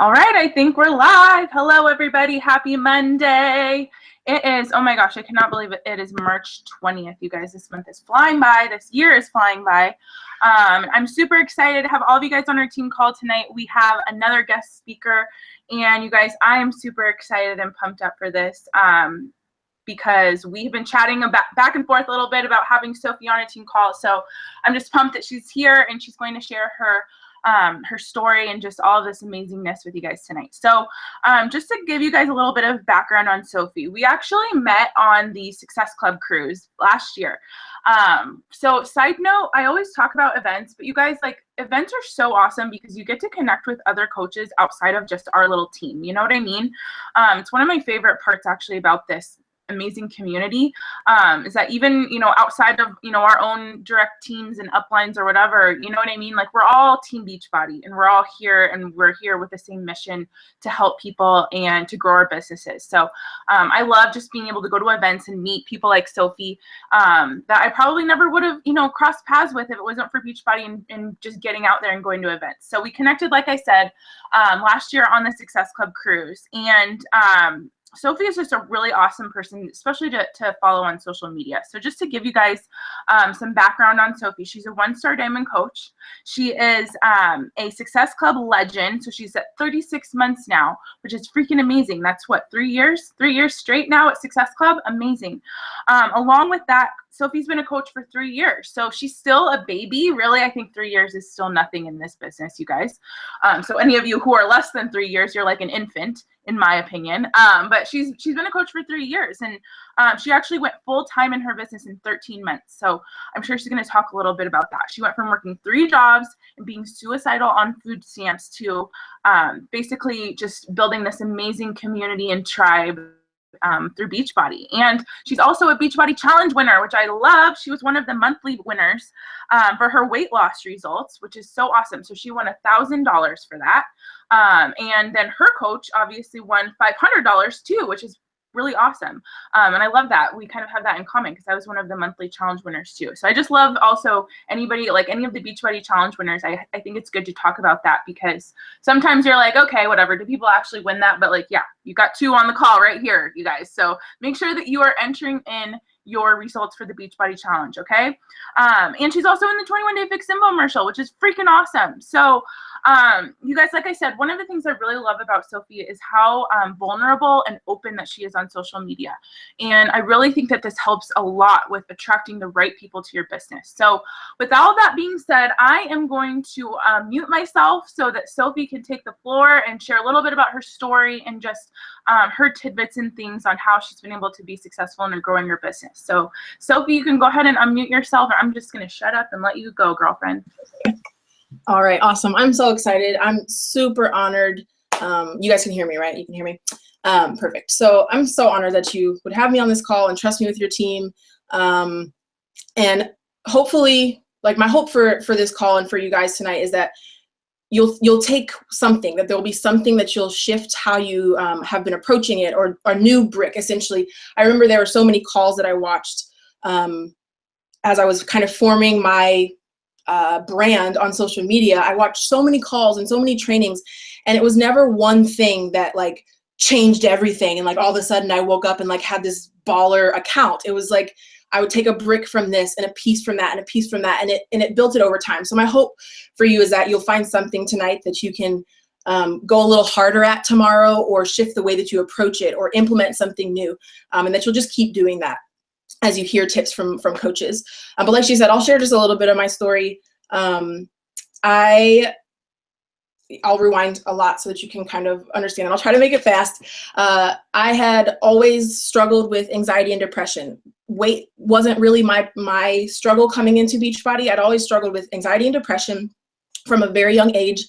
All right, I think we're live. Hello, everybody. Happy Monday. It is, oh my gosh, I cannot believe it. It is March 20th, you guys. This month is flying by. This year is flying by. I'm super excited to have all of you guys on our team call tonight. We have another guest speaker, and you guys, I am super excited and pumped up for this. Because we've been chatting about back and forth a little bit about having Sophie on a team call. So I'm just pumped that she's here and she's going to share her story and just all of this amazingness with you guys tonight. So just to give you guys a little bit of background on Sophie, we actually met on the Success Club cruise last year. So side note, I always talk about events, but you guys, like, events are so awesome because you get to connect with other coaches outside of just our little team. You know what I mean? It's one of my favorite parts actually about this amazing community, is that even, you know, outside of, you know, our own direct teams and uplines or whatever, you know what I mean? Like, we're all Team Beachbody and we're all here and we're here with the same mission to help people and to grow our businesses. So I love just being able to go to events and meet people like Sophie that I probably never would have, you know, crossed paths with if it wasn't for Beachbody and just getting out there and going to events. So we connected, like I said, last year on the Success Club cruise. And Sophie is just a really awesome person, especially to follow on social media. So just to give you guys some background on Sophie, she's a one-star diamond coach. She is a Success Club legend. So she's at 36 months now, which is freaking amazing. That's what, 3 years? 3 years straight now at Success Club? Amazing. Along with that, Sophie's been a coach for 3 years. So she's still a baby. Really, I think 3 years is still nothing in this business, you guys. So any of you who are less than 3 years, you're like an infant, in my opinion. But she's been a coach for 3 years, and she actually went full time in her business in 13 months. So I'm sure she's going to talk a little bit about that. She went from working 3 jobs and being suicidal on food stamps to basically just building this amazing community and tribe through Beachbody. And she's also a Beachbody Challenge winner, which I love. She was one of the monthly winners for her weight loss results, which is so awesome. So she won $1,000 for that. And then her coach obviously won $500 too, which is really awesome. And I love that. We kind of have that in common because I was one of the monthly challenge winners too. So I just love also anybody, like any of the Beachbody Challenge winners. I think it's good to talk about that because sometimes you're like, okay, whatever. Do people actually win that? But like, yeah, you got 2 on the call right here, you guys. So make sure that you are entering in your results for the Beachbody Challenge, okay? And she's also in the 21-Day Fix infomercial, which is freaking awesome. So you guys, like I said, one of the things I really love about Sophie is how vulnerable and open that she is on social media. And I really think that this helps a lot with attracting the right people to your business. So with all that being said, I am going to mute myself so that Sophie can take the floor and share a little bit about her story and just her tidbits and things on how she's been able to be successful in growing her business. So Sophie, you can go ahead and unmute yourself, or I'm just going to shut up and let you go, girlfriend. All right, awesome. I'm so excited. I'm super honored. You guys can hear me, right? You can hear me? Perfect. So I'm so honored that you would have me on this call and trust me with your team. And hopefully, like, my hope for this call and for you guys tonight is that you'll take something, that there'll be something that you'll shift how you have been approaching it, or a new brick, essentially. I remember there were so many calls that I watched as I was kind of forming my brand on social media. I watched so many calls and so many trainings, and it was never one thing that like changed everything. And like all of a sudden I woke up and like had this baller account. It was like I would take a brick from this and a piece from that and a piece from that, and it built it over time. So my hope for you is that you'll find something tonight that you can go a little harder at tomorrow, or shift the way that you approach it, or implement something new, and that you'll just keep doing that as you hear tips from coaches. But like she said, I'll share just a little bit of my story. I'll rewind a lot so that you can kind of understand, and I'll try to make it fast. I had always struggled with anxiety and depression. Weight wasn't really my struggle coming into Beachbody. I'd always struggled with anxiety and depression from a very young age.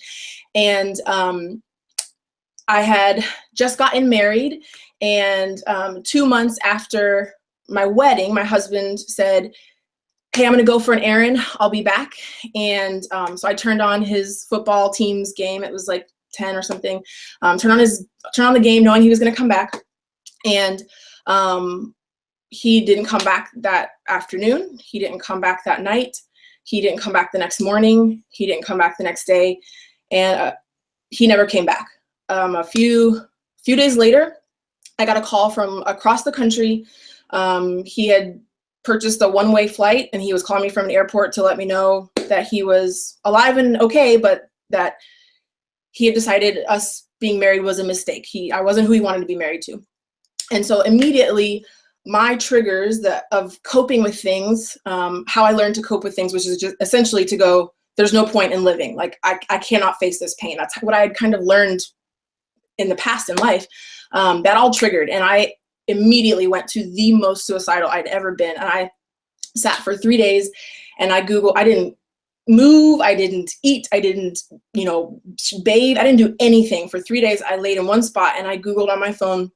And I had just gotten married, and 2 months after my wedding, my husband said, hey, I'm gonna go for an errand, I'll be back. And so I turned on his football team's game. It was like 10 or something. Turn on the game knowing he was gonna come back. And he didn't come back that afternoon. He didn't come back that night. He didn't come back the next morning. He didn't come back the next day. And he never came back. a few days later, I got a call from across the country. He had purchased a one-way flight, and he was calling me from an airport to let me know that he was alive and okay, but that he had decided us being married was a mistake. I wasn't who he wanted to be married to. And so immediately, my triggers of coping with things, how I learned to cope with things, which is just essentially to go, there's no point in living. Like, I cannot face this pain. That's what I had kind of learned in the past in life. That all triggered. And I immediately went to the most suicidal I'd ever been. And I sat for 3 days and I didn't move, I didn't eat, I didn't, bathe, I didn't do anything. For 3 days, I laid in one spot and I Googled on my phone,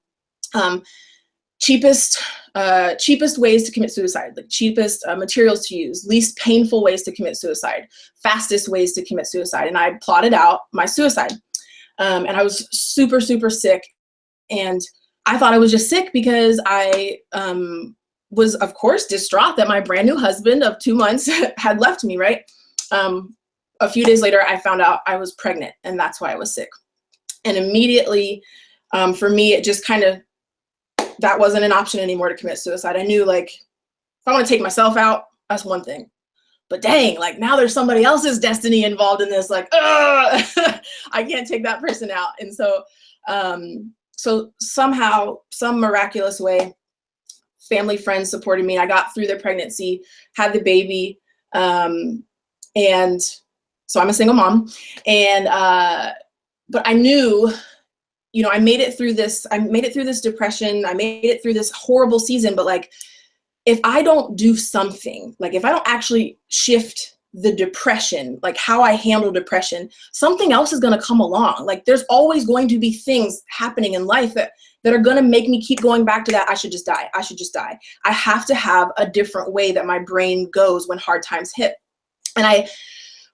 cheapest ways to commit suicide, like cheapest materials to use, least painful ways to commit suicide, fastest ways to commit suicide. And I plotted out my suicide. And I was super, super sick. And I thought I was just sick because I was, of course, distraught that my brand new husband of 2 months had left me, right? A few days later, I found out I was pregnant, and that's why I was sick. And immediately, for me, it just kind of, that wasn't an option anymore to commit suicide. I knew, like, if I want to take myself out, that's one thing. But dang, like, now there's somebody else's destiny involved in this. Like, I can't take that person out. And so, somehow, some miraculous way, family, friends supported me. I got through the pregnancy, had the baby, and so I'm a single mom. And but I knew, I made it through this. I made it through this depression. I made it through this horrible season. But like, if I don't do something, like if I don't actually shift the depression, like how I handle depression, something else is going to come along. Like, there's always going to be things happening in life that are going to make me keep going back to that. I should just die. I should just die. I have to have a different way that my brain goes when hard times hit. And I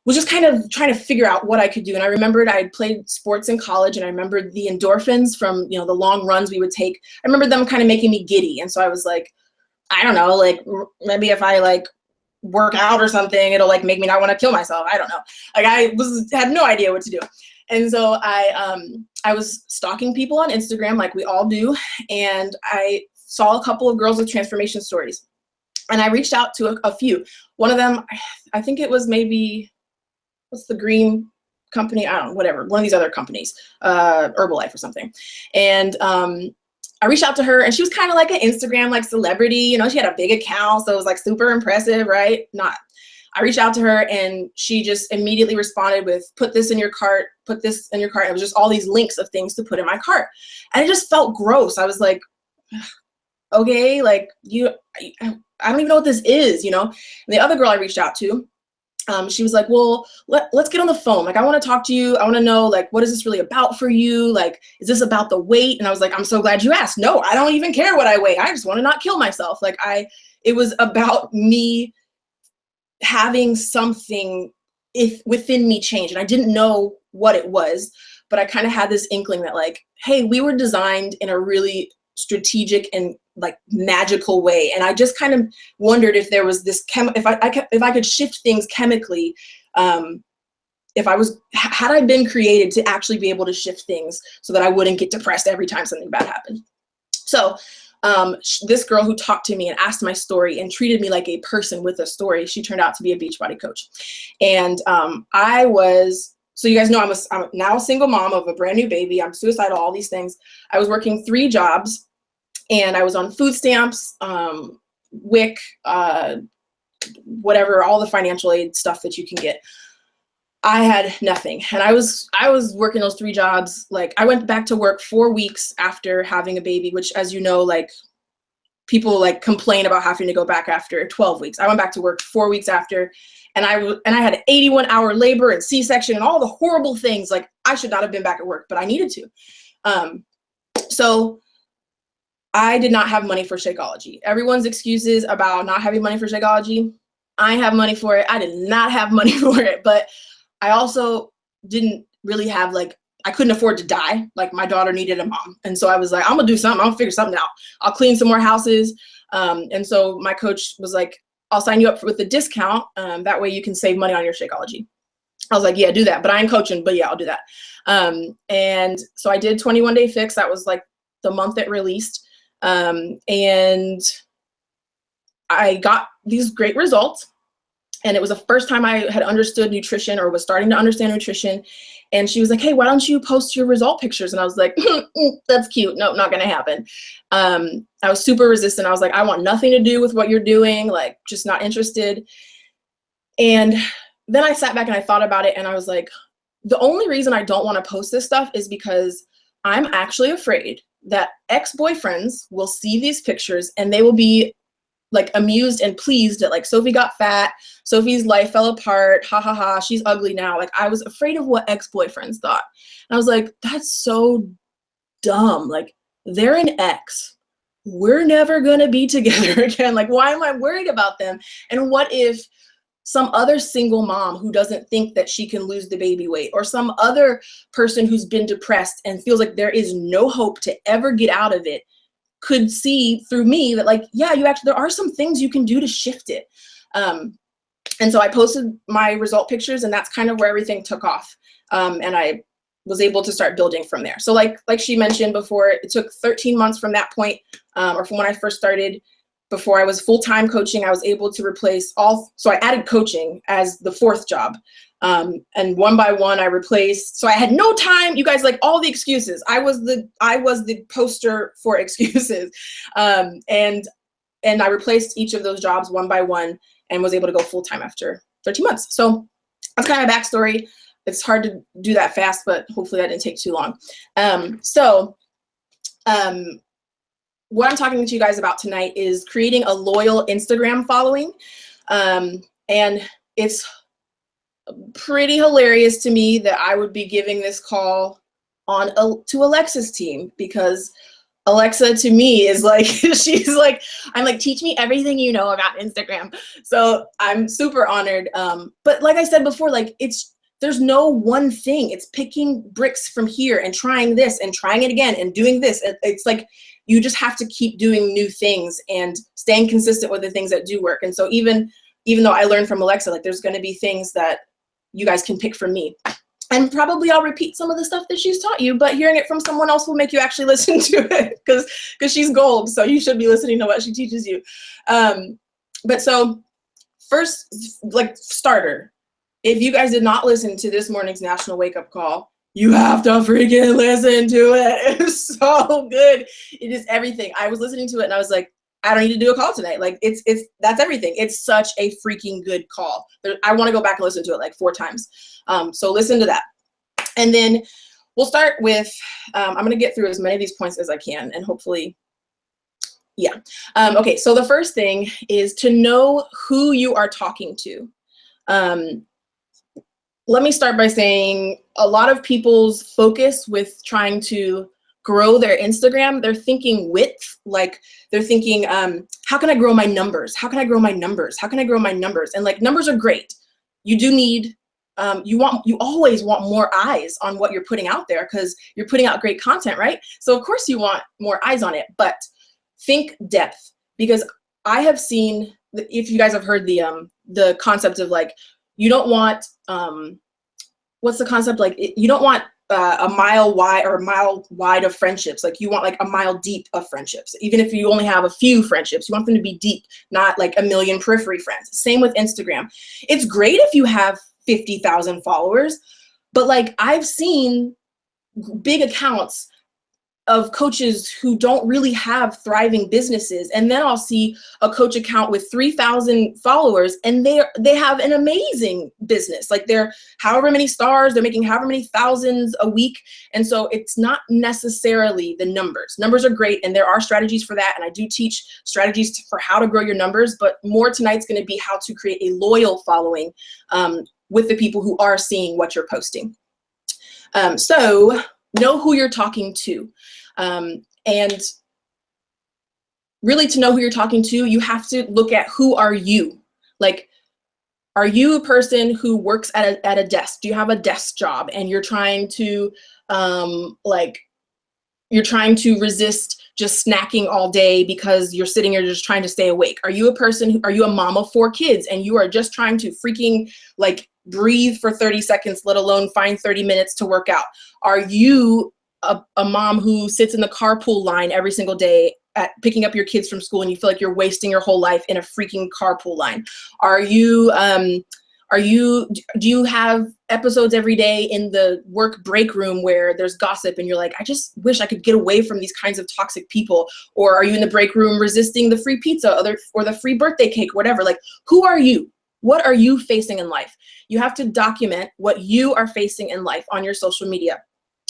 was just kind of trying to figure out what I could do. And I remembered I had played sports in college, and I remembered the endorphins from, the long runs we would take. I remember them kind of making me giddy. And so I was like, I don't know, like maybe if I like work out or something, it'll like make me not want to kill myself. I don't know. Like, I had no idea what to do. And so I was stalking people on Instagram, like we all do. And I saw a couple of girls with transformation stories, and I reached out to a few. One of them, I think it was maybe, what's the green company? I don't know, whatever. One of these other companies, Herbalife or something. And I reached out to her, and she was kind of like an Instagram like celebrity. She had a big account, so it was like super impressive, right? Not. I reached out to her, and she just immediately responded with, put this in your cart, put this in your cart. And it was just all these links of things to put in my cart. And it just felt gross. I was like, okay, like I don't even know what this is, And the other girl I reached out to, she was like, well, let's get on the phone. Like, I want to talk to you. I want to know, like, what is this really about for you? Like, is this about the weight? And I was like, I'm so glad you asked. No, I don't even care what I weigh. I just want to not kill myself. Like, it was about me having something within me change. And I didn't know what it was, but I kind of had this inkling that, like, hey, we were designed in a really strategic and like magical way. And I just kind of wondered if there was this if I could shift things chemically, had I been created to actually be able to shift things so that I wouldn't get depressed every time something bad happened. So this girl who talked to me and asked my story and treated me like a person with a story, she turned out to be a Beachbody coach. And so you guys know I'm now a single mom of a brand new baby. I'm suicidal, all these things. I was working 3 jobs, and I was on food stamps, WIC, whatever, all the financial aid stuff that you can get. I had nothing. And I was working those 3 jobs. Like, I went back to work 4 weeks after having a baby, which, as you know, like, people like complain about having to go back after 12 weeks. I went back to work 4 weeks after, and I had 81-hour labor and C-section and all the horrible things. Like, I should not have been back at work, but I needed to. So I did not have money for Shakeology. Everyone's excuses about not having money for Shakeology, I have money for it. I did not have money for it, but I also didn't really have, like, I couldn't afford to die. Like, my daughter needed a mom. And so I was like, I'm gonna do something. I'm gonna figure something out. I'll clean some more houses. And so my coach was like, I'll sign you up with a discount. That way you can save money on your Shakeology. I was like, yeah, do that. But I ain't coaching, but yeah, I'll do that. And so I did 21 Day Fix. That was like the month it released. And I got these great results. And it was the first time I had understood nutrition or was starting to understand nutrition. And she was like, hey, why don't you post your result pictures? And I was like, that's cute. Nope, not going to happen. I was super resistant. I was like, I want nothing to do with what you're doing, like just not interested. And then I sat back and I thought about it and I was like, the only reason I don't want to post this stuff is because I'm actually afraid that ex-boyfriends will see these pictures and they will be like amused and pleased that like Sophie got fat, Sophie's life fell apart, ha ha ha, she's ugly now. Like I was afraid of what ex-boyfriends thought. And I was like, that's so dumb. Like they're an ex. We're never gonna be together again. Like why am I worried about them? And what if some other single mom who doesn't think that she can lose the baby weight, or some other person who's been depressed and feels like there is no hope to ever get out of it, could see through me that like, yeah, there are some things you can do to shift it. And so I posted my result pictures and that's kind of where everything took off. And I was able to start building from there. So like she mentioned before, it took 13 months from that point, or from when I first started. Before I was full-time coaching, I was able to replace so I added coaching as the 4th job. And one by one I replaced, so I had no time, you guys, like all the excuses. I was the poster for excuses. And I replaced each of those jobs one by one and was able to go full-time after 13 months. So that's kind of my backstory. It's hard to do that fast, but hopefully that didn't take too long. What I'm talking to you guys about tonight is creating a loyal Instagram following. And it's pretty hilarious to me that I would be giving this call to Alexa's team, because Alexa to me is like, she's like, I'm like, teach me everything you know about Instagram. So I'm super honored. But like I said before, like there's no one thing. It's picking bricks from here and trying this and trying it again and doing this. It's like, you just have to keep doing new things and staying consistent with the things that do work. And so even though I learned from Alexa, like there's going to be things that you guys can pick from me. And probably I'll repeat some of the stuff that she's taught you, but hearing it from someone else will make you actually listen to it, because she's gold. So you should be listening to what she teaches you. But so first, like starter, if you guys did not listen to this morning's National Wake Up Call, you have to freaking listen to it. It's so good. It is everything. I was listening to it and I was like, I don't need to do a call tonight. Like that's everything. It's such a freaking good call. I want to go back and listen to it like 4 times. So listen to that. And then we'll start with, I'm going to get through as many of these points as I can and hopefully, yeah. Okay. So the first thing is to know who you are talking to. Let me start by saying a lot of people's focus with trying to grow their Instagram, they're thinking width, like they're thinking, how can I grow my numbers? How can I grow my numbers? How can I grow my numbers? And like numbers are great. You do need, you always want more eyes on what you're putting out there because you're putting out great content, right? So of course you want more eyes on it, but think depth, because I have seen, if you guys have heard the concept of like, you don't want, what's the concept? Like, you don't want a mile wide or a mile wide of friendships. Like you want like a mile deep of friendships. Even if you only have a few friendships, you want them to be deep, not like a million periphery friends. Same with Instagram. It's great if you have 50,000 followers, but like I've seen big accounts of coaches who don't really have thriving businesses. And then I'll see a coach account with 3,000 followers and they have an amazing business. Like they're however many stars, they're making however many thousands a week. And so it's not necessarily the numbers. Numbers are great and there are strategies for that. And I do teach strategies for how to grow your numbers, but more tonight's gonna be how to create a loyal following with the people who are seeing what you're posting. So know who you're talking to. And really to know who you're talking to, you have to look at who are you? Like, are you a person who works at a desk? Do you have a desk job and you're trying to resist just snacking all day because you're sitting here just trying to stay awake? Are you a person are you a mom of 4 kids and you are just trying to freaking like breathe for 30 seconds, let alone find 30 minutes to work out? Are you a mom who sits in the carpool line every single day at picking up your kids from school and you feel like you're wasting your whole life in a freaking carpool line? Do you have episodes every day in the work break room where there's gossip and you're like, I just wish I could get away from these kinds of toxic people? Or are you in the break room resisting the free pizza or the free birthday cake, whatever? Like, who are you? What are you facing in life? You have to document what you are facing in life on your social media,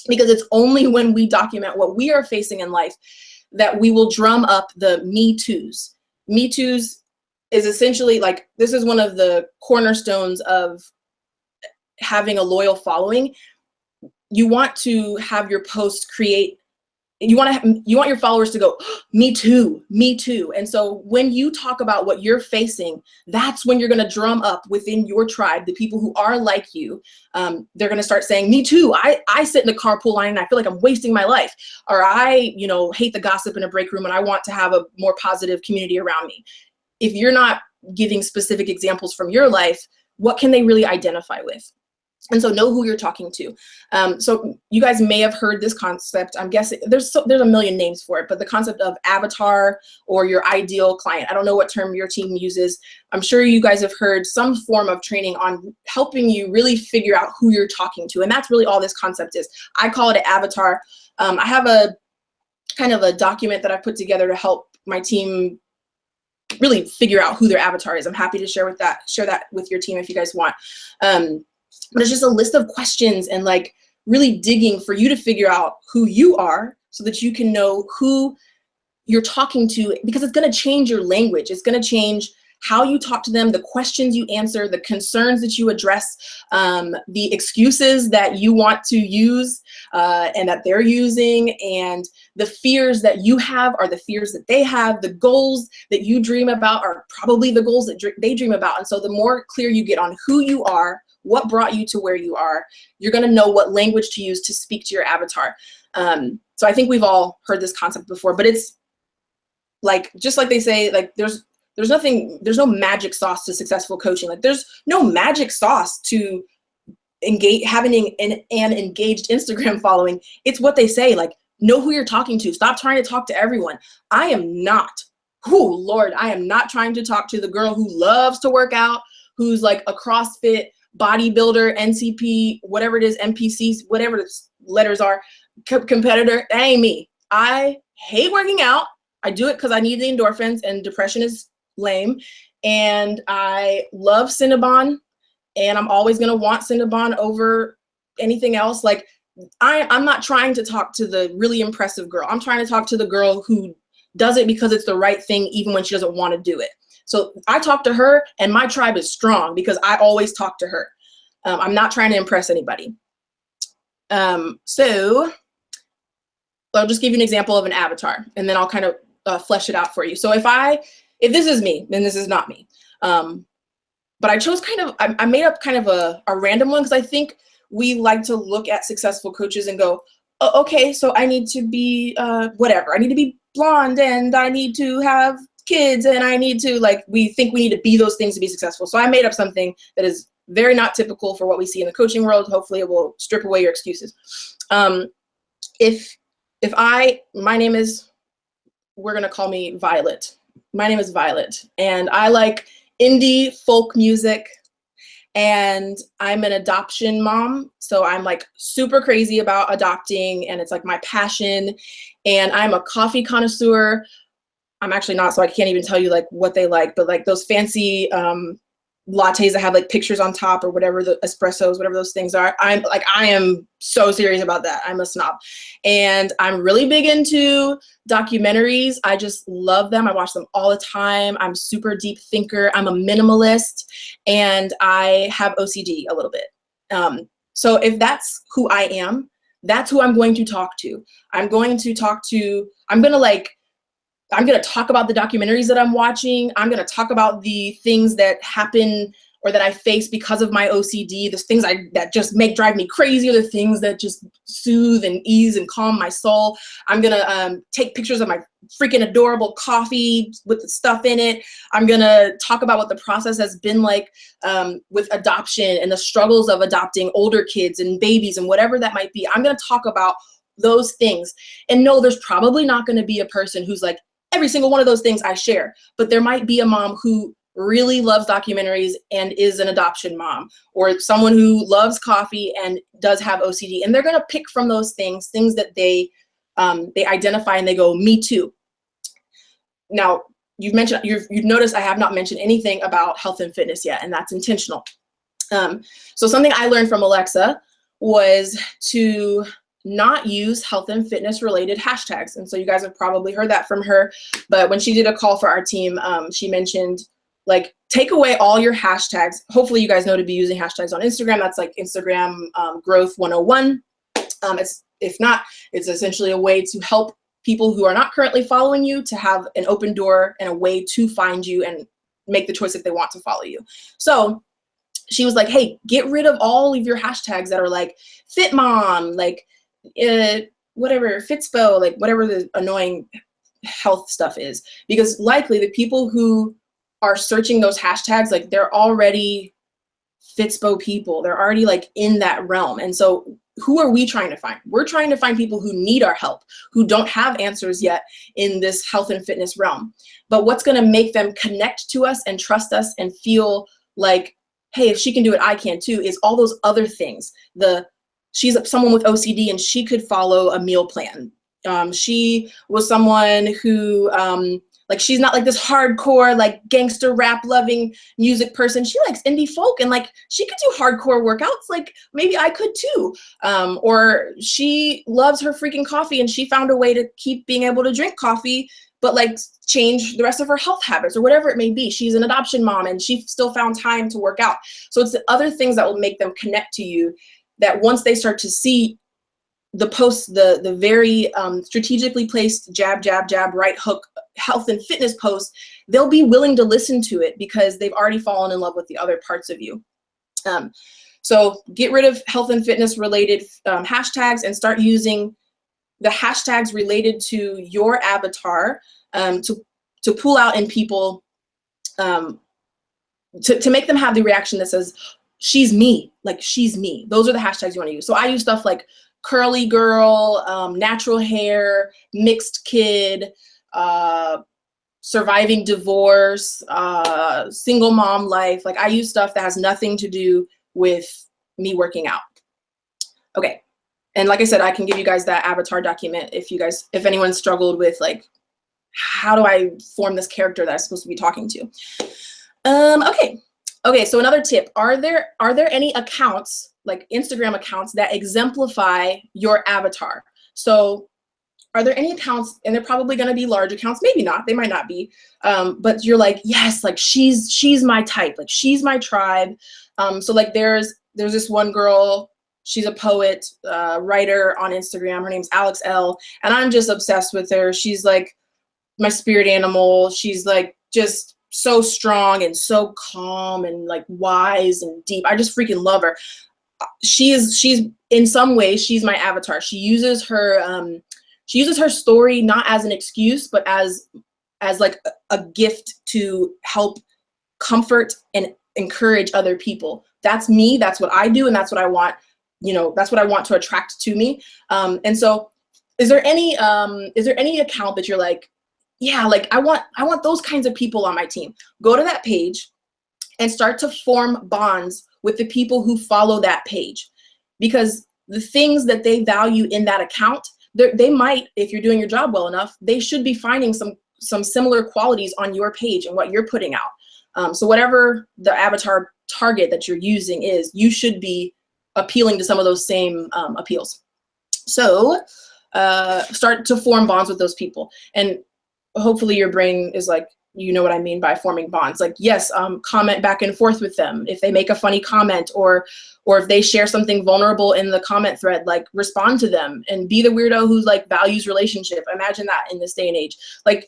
because it's only when we document what we are facing in life that we will drum up the Me Too's. Me Too's is essentially like, this is one of the cornerstones of having a loyal following. You want to have your post you want your followers to go, oh, me too, me too. And so when you talk about what you're facing, that's when you're going to drum up within your tribe the people who are like you. They're going to start saying, me too. I sit in a carpool line and I feel like I'm wasting my life. Or I, hate the gossip in a break room and I want to have a more positive community around me. If you're not giving specific examples from your life, what can they really identify with? And so know who you're talking to. So you guys may have heard this concept. I'm guessing there's a million names for it, but the concept of avatar or your ideal client. I don't know what term your team uses. I'm sure you guys have heard some form of training on helping you really figure out who you're talking to. And that's really all this concept is. I call it an avatar. I have a kind of a document that I put together to help my team really figure out who their avatar is. I'm happy to share that with your team if you guys want. But it's just a list of questions and like really digging for you to figure out who you are so that you can know who you're talking to, because it's going to change your language. It's going to change how you talk to them, the questions you answer, the concerns that you address, the excuses that you want to use and that they're using, and the fears that you have are the fears that they have. The goals that you dream about are probably the goals that they dream about. And so the more clear you get on who you are, what brought you to where you are, you're going to know what language to use to speak to your avatar. So I think we've all heard this concept before, but it's like, just like they say, like there's no magic sauce to successful coaching. Like there's no magic sauce to having an engaged Instagram following. It's what they say, like, know who you're talking to. Stop trying to talk to everyone. I am not trying to talk to the girl who loves to work out, who's like a CrossFit bodybuilder, NCP, whatever it is, NPCs, whatever the letters are, competitor. That ain't me. I hate working out. I do it because I need the endorphins and depression is lame. And I love Cinnabon, and I'm always going to want Cinnabon over anything else. Like I'm not trying to talk to the really impressive girl. I'm trying to talk to the girl who does it because it's the right thing, even when she doesn't want to do it. So I talk to her, and my tribe is strong because I always talk to her. I'm not trying to impress anybody. So I'll just give you an example of an avatar, and then I'll kind of flesh it out for you. So if this is me, then this is not me. But I chose I made up kind of a random one because I think we like to look at successful coaches and go, oh, okay, so I need to be whatever. I need to be blonde, and I need to have kids, and I need to, like, we think we need to be those things to be successful. So I made up something that is very not typical for what we see in the coaching world. Hopefully it will strip away your excuses. My name is, we're going to call me Violet. My name is Violet, and I like indie folk music, and I'm an adoption mom. So I'm like super crazy about adopting, and it's like my passion, and I'm a coffee connoisseur. I'm actually not, so I can't even tell you like what they like, but like those fancy lattes that have like pictures on top or whatever, the espressos, whatever those things are. I am so serious about that. I'm a snob. And I'm really big into documentaries. I just love them. I watch them all the time. I'm super deep thinker. I'm a minimalist, and I have OCD a little bit. So if that's who I am, that's who I'm going to talk to. I'm going to talk about the documentaries that I'm watching. I'm going to talk about the things that happen or that I face because of my OCD, the things that just drive me crazy, or the things that just soothe and ease and calm my soul. I'm gonna take pictures of my freaking adorable coffee with the stuff in it. I'm gonna talk about what the process has been like with adoption and the struggles of adopting older kids and babies and whatever that might be. I'm gonna talk about those things. And no, there's probably not gonna be a person who's like, every single one of those things I share, but there might be a mom who really loves documentaries and is an adoption mom, or someone who loves coffee and does have OCD, and they're going to pick from those things that they identify and they go, me too. Now, you've noticed I have not mentioned anything about health and fitness yet, and that's intentional. So something I learned from Alexa was to not use health and fitness related hashtags. And so you guys have probably heard that from her, but when she did a call for our team, she mentioned, like, take away all your hashtags. Hopefully you guys know to be using hashtags on Instagram. That's like Instagram Growth 101. If not, it's essentially a way to help people who are not currently following you to have an open door and a way to find you and make the choice if they want to follow you. So she was like, hey, get rid of all of your hashtags that are like fit mom, like whatever, Fitspo, like whatever the annoying health stuff is, because likely the people who are searching those hashtags, like they're already Fitspo people. They're already like in that realm. And so who are we trying to find? We're trying to find people who need our help, who don't have answers yet in this health and fitness realm. But what's going to make them connect to us and trust us and feel like, hey, if she can do it, I can too, is all those other things. She's someone with OCD and she could follow a meal plan. She was someone who, like, she's not like this hardcore, like gangster rap loving music person. She likes indie folk, and like she could do hardcore workouts. Like maybe I could too. Or she loves her freaking coffee and she found a way to keep being able to drink coffee, but like change the rest of her health habits or whatever it may be. She's an adoption mom and she still found time to work out. So it's the other things that will make them connect to you, that once they start to see the posts, the very strategically placed jab, right hook, health and fitness posts, they'll be willing to listen to it because they've already fallen in love with the other parts of you. So get rid of health and fitness related hashtags and start using the hashtags related to your avatar to pull out in people, to make them have the reaction that says, she's me, like she's me. Those are the hashtags you want to use. So I use stuff like curly girl, natural hair, mixed kid, surviving divorce, single mom life. Like I use stuff that has nothing to do with me working out. Okay. And like I said, I can give you guys that avatar document if anyone struggled with like, how do I form this character that I'm supposed to be talking to? Okay, so another tip, are there any accounts, like Instagram accounts, that exemplify your avatar? So are there any accounts, and they're probably going to be large accounts, maybe not, they might not be, but you're like, yes, like she's my type, like she's my tribe. So like there's this one girl, she's a poet, writer on Instagram, her name's Alex L, and I'm just obsessed with her. She's like my spirit animal. She's like just so strong and so calm and like wise and deep. I just freaking love her. She's in some ways, she's my avatar. She uses her story not as an excuse, but as like a gift to help comfort and encourage other people. That's me, that's what I do, and that's what I want, that's what I want to attract to me. And so is there any account that you're like, yeah, like I want those kinds of people on my team? Go to that page and start to form bonds with the people who follow that page, because the things that they value in that account, they might, if you're doing your job well enough, they should be finding some similar qualities on your page and what you're putting out. So whatever the avatar target that you're using is, you should be appealing to some of those same appeals. So start to form bonds with those people. And hopefully your brain is like, you know what I mean by forming bonds. Like, yes, comment back and forth with them. If they make a funny comment or if they share something vulnerable in the comment thread, like respond to them and be the weirdo who like values relationship. Imagine that in this day and age. Like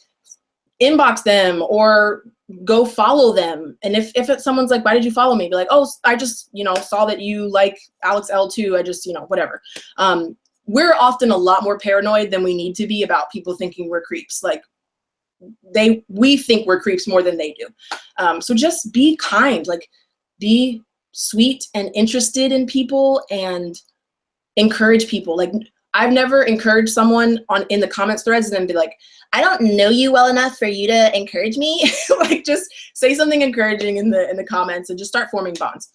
inbox them or go follow them. And if it's someone's like, why did you follow me? Be like, oh, I just, saw that you like Alex L too. I just, whatever. We're often a lot more paranoid than we need to be about people thinking we're creeps. Like we think we're creeps more than they do. So just be kind, like be sweet and interested in people and encourage people. Like I've never encouraged someone in the comments threads and then be like, I don't know you well enough for you to encourage me. Like just say something encouraging in the comments and just start forming bonds.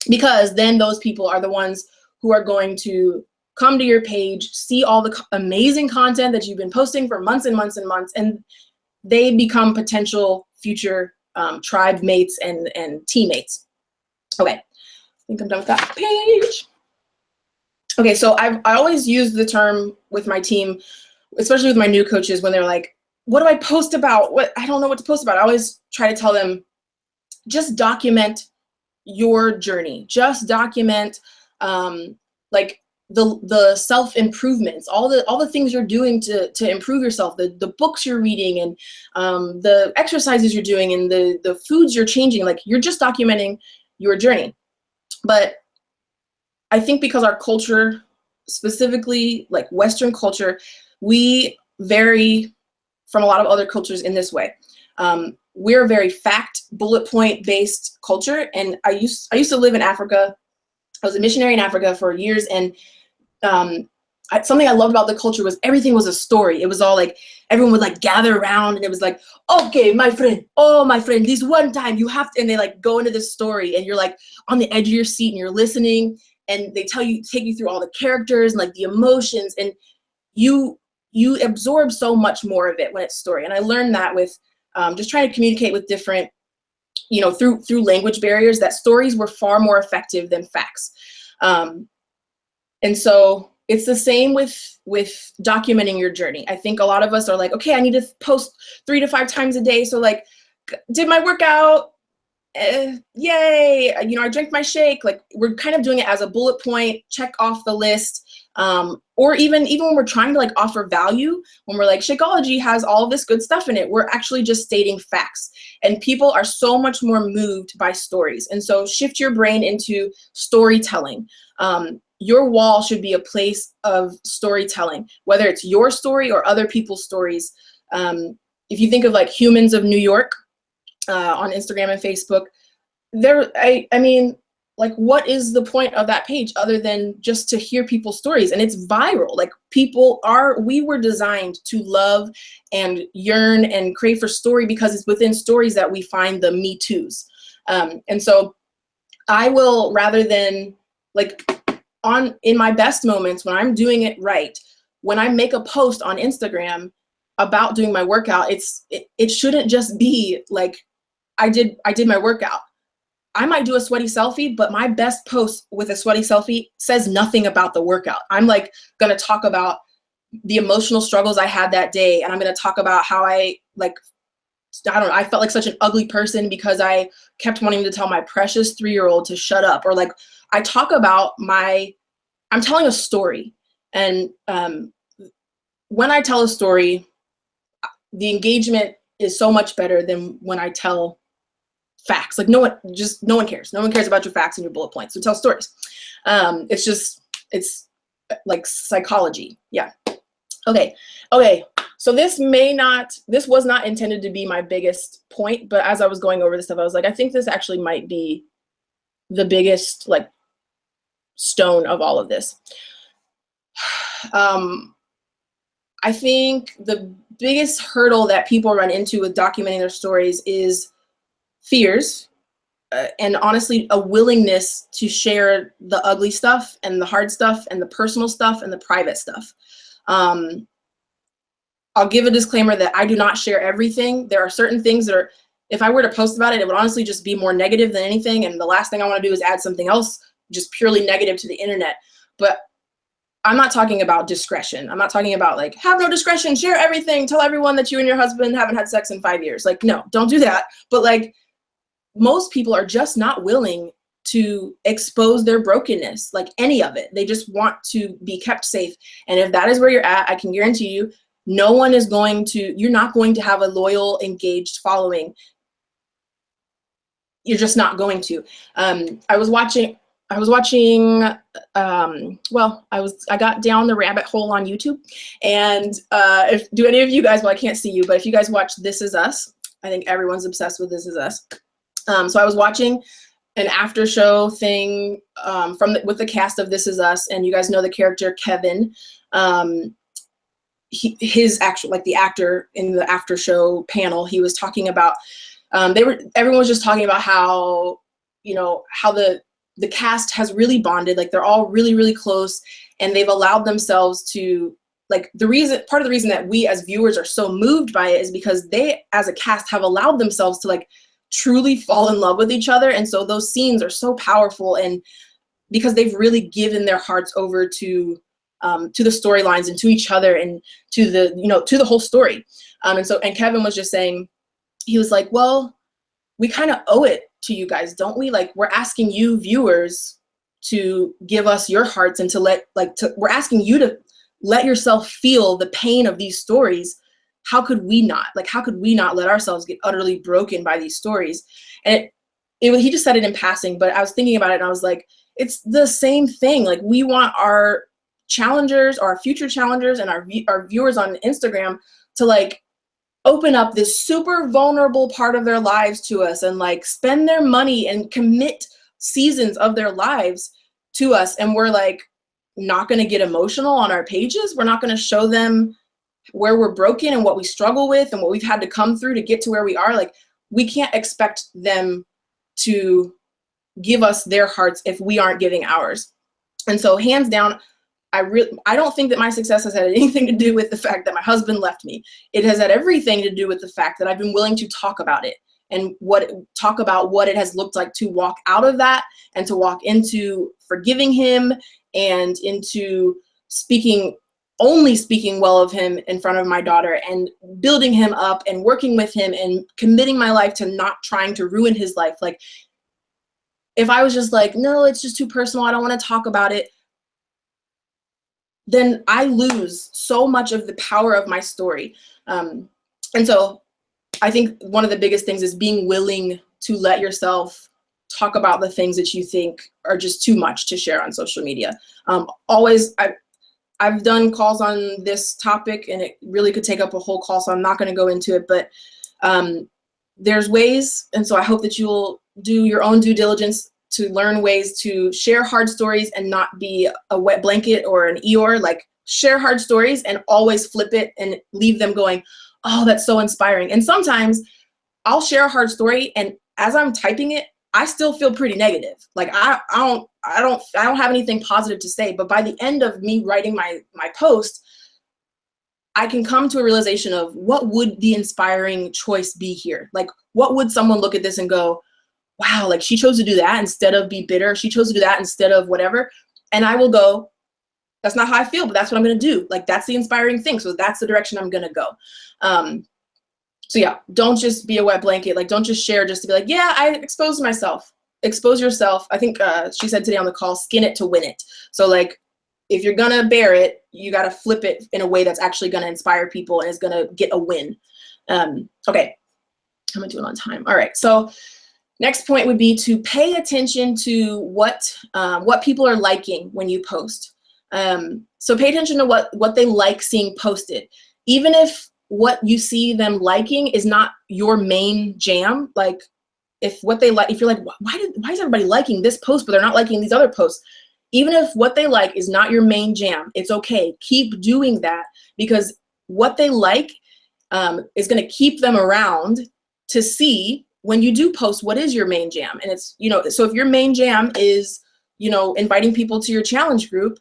Because then those people are the ones who are going to come to your page, see all the amazing content that you've been posting for months and months and months, and they become potential future tribe mates and teammates. Okay, I think I'm done with that page. Okay, so I always use the term with my team, especially with my new coaches, when they're like, what do I post about? I don't know what to post about. I always try to tell them, just document your journey. Just document like the self-improvements, all the things you're doing to improve yourself, the books you're reading and the exercises you're doing and the foods you're changing. Like you're just documenting your journey. But I think because our culture, specifically like Western culture, we vary from a lot of other cultures in this way. We're a very fact, bullet point based culture. And I used to live in Africa. I was a missionary in Africa for years. And something I loved about the culture was everything was a story. It was all like, everyone would like gather around and it was like, okay, my friend, this one time you have to, and they like go into this story and you're like on the edge of your seat and you're listening and they take you through all the characters and like the emotions, and you absorb so much more of it when it's story. And I learned that with just trying to communicate with different, through language barriers, that stories were far more effective than facts. And so it's the same with documenting your journey. I think a lot of us are like, okay, I need to post 3 to 5 times a day. So like, did my workout, yay, I drank my shake. Like we're kind of doing it as a bullet point, check off the list. Or even when we're trying to like offer value, when we're like, Shakeology has all of this good stuff in it, we're actually just stating facts. And people are so much more moved by stories. And so shift your brain into storytelling. Your wall should be a place of storytelling, whether it's your story or other people's stories. If you think of like Humans of New York on Instagram and Facebook, I mean, like, what is the point of that page other than just to hear people's stories? And it's viral. Like we were designed to love and yearn and crave for story because it's within stories that we find the Me Too's. And so I will, rather than like in my best moments when I'm doing it right, when I make a post on Instagram about doing my workout, it shouldn't just be like, I did my workout. I might do a sweaty selfie, but my best post with a sweaty selfie says nothing about the workout. I'm like going to talk about the emotional struggles I had that day. And I'm going to talk about how I felt like such an ugly person because I kept wanting to tell my precious 3-year-old to shut up. Or like, I talk about I'm telling a story. And when I tell a story, the engagement is so much better than when I tell facts. Like no one cares. No one cares about your facts and your bullet points. So tell stories. It's like psychology. Yeah. Okay. So this was not intended to be my biggest point, but as I was going over this stuff, I was like, I think this actually might be the biggest like stone of all of this. I think the biggest hurdle that people run into with documenting their stories is fears, and honestly, a willingness to share the ugly stuff and the hard stuff and the personal stuff and the private stuff. I'll give a disclaimer that I do not share everything. There are certain things that are, if I were to post about it, it would honestly just be more negative than anything. And the last thing I want to do is add something else just purely negative to the internet. But I'm not talking about discretion. I'm not talking about like, have no discretion, share everything, tell everyone that you and your husband haven't had sex in 5 years. Like, no, don't do that. But like, most people are just not willing to expose their brokenness, like any of it. They just want to be kept safe. And if that is where you're at, I can guarantee you, No one is going to, you're not going to have a loyal, engaged following. You're just not going to. I got down the rabbit hole on YouTube, and do any of you guys, well, I can't see you, but if you guys watch This Is Us, I think everyone's obsessed with This Is Us. So I was watching an after show thing with the cast of This Is Us, and you guys know the character Kevin. His actual, like the actor in the after show panel, he was talking about, everyone was just talking about how, how the cast has really bonded, like they're all really, really close, and they've allowed themselves to, like, part of the reason that we as viewers are so moved by it is because they as a cast have allowed themselves to like truly fall in love with each other. And so those scenes are so powerful, and because they've really given their hearts over to the storylines and to each other and to the whole story. And Kevin was just saying, he was like, well, we kind of owe it to you guys, don't we? Like, we're asking you viewers to give us your hearts, and we're asking you to let yourself feel the pain of these stories. How could we not? Like, how could we not let ourselves get utterly broken by these stories? And he just said it in passing, but I was thinking about it and I was like, it's the same thing. Like, we want our challengers, our future challengers, and our viewers on Instagram to like open up this super vulnerable part of their lives to us, and like spend their money and commit seasons of their lives to us. And we're like not going to get emotional on our pages. We're not going to show them where we're broken and what we struggle with and what we've had to come through to get to where we are. Like, we can't expect them to give us their hearts if we aren't giving ours. And so hands down, I don't think that my success has had anything to do with the fact that my husband left me. It has had everything to do with the fact that I've been willing to talk about it and talk about what it has looked like to walk out of that and to walk into forgiving him and into only speaking well of him in front of my daughter and building him up and working with him and committing my life to not trying to ruin his life. Like, if I was just like, no, it's just too personal, I don't want to talk about it, then I lose so much of the power of my story. And so I think one of the biggest things is being willing to let yourself talk about the things that you think are just too much to share on social media. I've done calls on this topic, and it really could take up a whole call, so I'm not going to go into it, but there's ways, and so I hope that you'll do your own due diligence to learn ways to share hard stories and not be a wet blanket or an Eeyore. Like, share hard stories and always flip it and leave them going, oh, that's so inspiring. And sometimes I'll share a hard story, and as I'm typing it, I still feel pretty negative. Like, I don't have anything positive to say, but by the end of me writing my post, I can come to a realization of what would the inspiring choice be here? Like, what would someone look at this and go, wow, like, she chose to do that instead of be bitter. She chose to do that instead of whatever. And I will go, that's not how I feel, but that's what I'm going to do. Like, that's the inspiring thing. So that's the direction I'm going to go. So yeah, don't just be a wet blanket. Like, don't just share just to be like, yeah, I exposed myself. Expose yourself. I think she said today on the call, skin it to win it. So like, if you're going to bear it, you got to flip it in a way that's actually going to inspire people and is going to get a win. Okay, I'm going to do it on time. All right, so next point would be to pay attention to what people are liking when you post. So pay attention to what they like seeing posted. Even if what you see them liking is not your main jam, like if what they like, if you're like, why is everybody liking this post but they're not liking these other posts? Even if what they like is not your main jam, it's okay. Keep doing that, because what they like is going to keep them around to see when you do post what is your main jam. And it's, so if your main jam is, inviting people to your challenge group,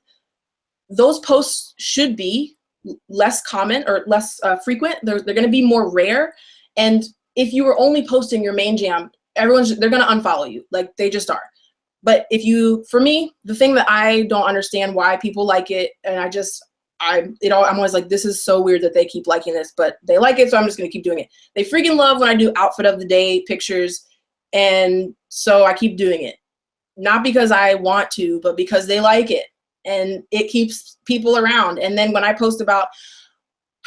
those posts should be less common or less frequent. They're going to be more rare. And if you are only posting your main jam, they're going to unfollow you. Like, they just are. But for me, the thing that I don't understand why people like it, and I'm always like, this is so weird that they keep liking this, but they like it, so I'm just going to keep doing it. They freaking love when I do outfit of the day pictures, and so I keep doing it. Not because I want to, but because they like it, and it keeps people around. And then when I post about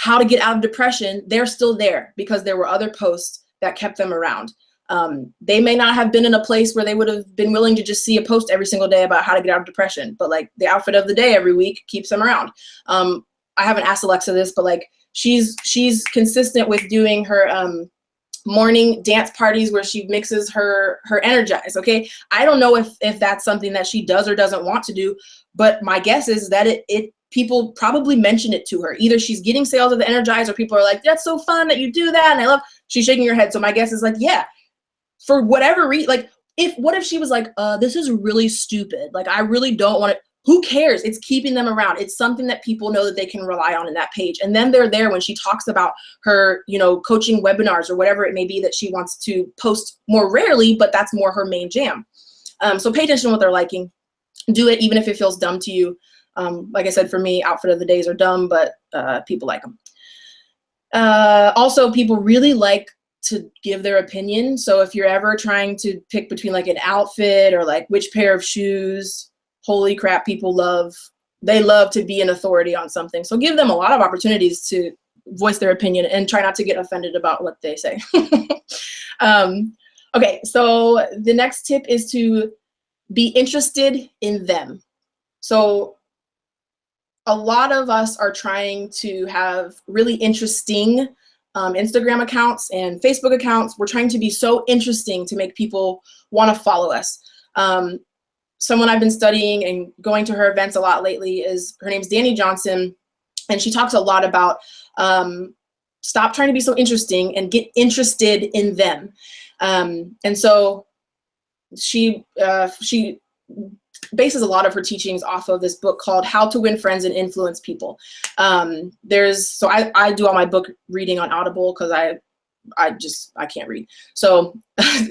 how to get out of depression, they're still there because there were other posts that kept them around. They may not have been in a place where they would have been willing to just see a post every single day about how to get out of depression, but like the outfit of the day every week keeps them around. I haven't asked Alexa this, but like she's consistent with doing her morning dance parties where she mixes her Energize. Okay, I don't know if that's something that she does or doesn't want to do, but my guess is that it people probably mention it to her. Either she's getting sales of the Energize, or people are like, that's so fun that you do that, and I love. She's shaking her head. So my guess is like, yeah, for whatever reason, like what if she was like, this is really stupid, like I really don't want it. Who cares? It's keeping them around. It's something that people know that they can rely on in that page. And then they're there when she talks about her, coaching webinars or whatever it may be that she wants to post more rarely, but that's more her main jam. So pay attention to what they're liking. Do it even if it feels dumb to you. Like I said, for me, outfit of the days are dumb, but people like them. Also, people really like to give their opinion. So if you're ever trying to pick between like an outfit or like which pair of shoes, holy crap, people love to be an authority on something. So give them a lot of opportunities to voice their opinion and try not to get offended about what they say. Okay, so the next tip is to be interested in them. So a lot of us are trying to have really interesting Instagram accounts and Facebook accounts. We're trying to be so interesting to make people want to follow us. Someone I've been studying and going to her events a lot lately her name's Dani Johnson, and she talks a lot about stop trying to be so interesting and get interested in them. And so she bases a lot of her teachings off of this book called How to Win Friends and Influence People. So I do all my book reading on Audible because I can't read. So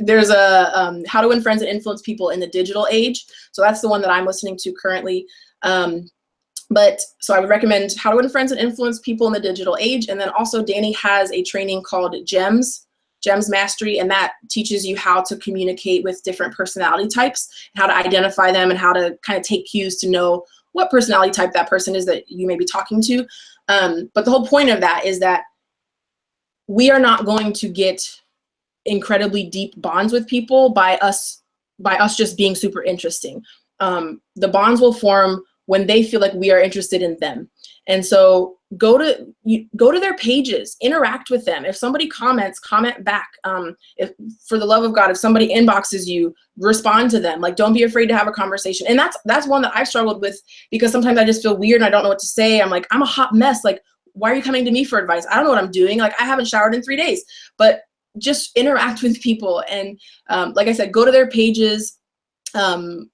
there's a How to Win Friends and Influence People in the Digital Age. So that's the one that I'm listening to currently. But so I would recommend How to Win Friends and Influence People in the Digital Age. And then also Dani has a training called Gems Mastery, and that teaches you how to communicate with different personality types, how to identify them, and how to kind of take cues to know what personality type that person is that you may be talking to. But the whole point of that is that we are not going to get incredibly deep bonds with people by us just being super interesting. The bonds will form when they feel like we are interested in them. And so go to their pages, interact with them. If somebody comments, comment back. If, for the love of God, if somebody inboxes you, respond to them. Like, don't be afraid to have a conversation. And that's one that I've struggled with, because sometimes I just feel weird and I don't know what to say. I'm like, I'm a hot mess. Like, why are you coming to me for advice? I don't know what I'm doing. Like, I haven't showered in 3 days. But just interact with people. And like I said, go to their pages, comment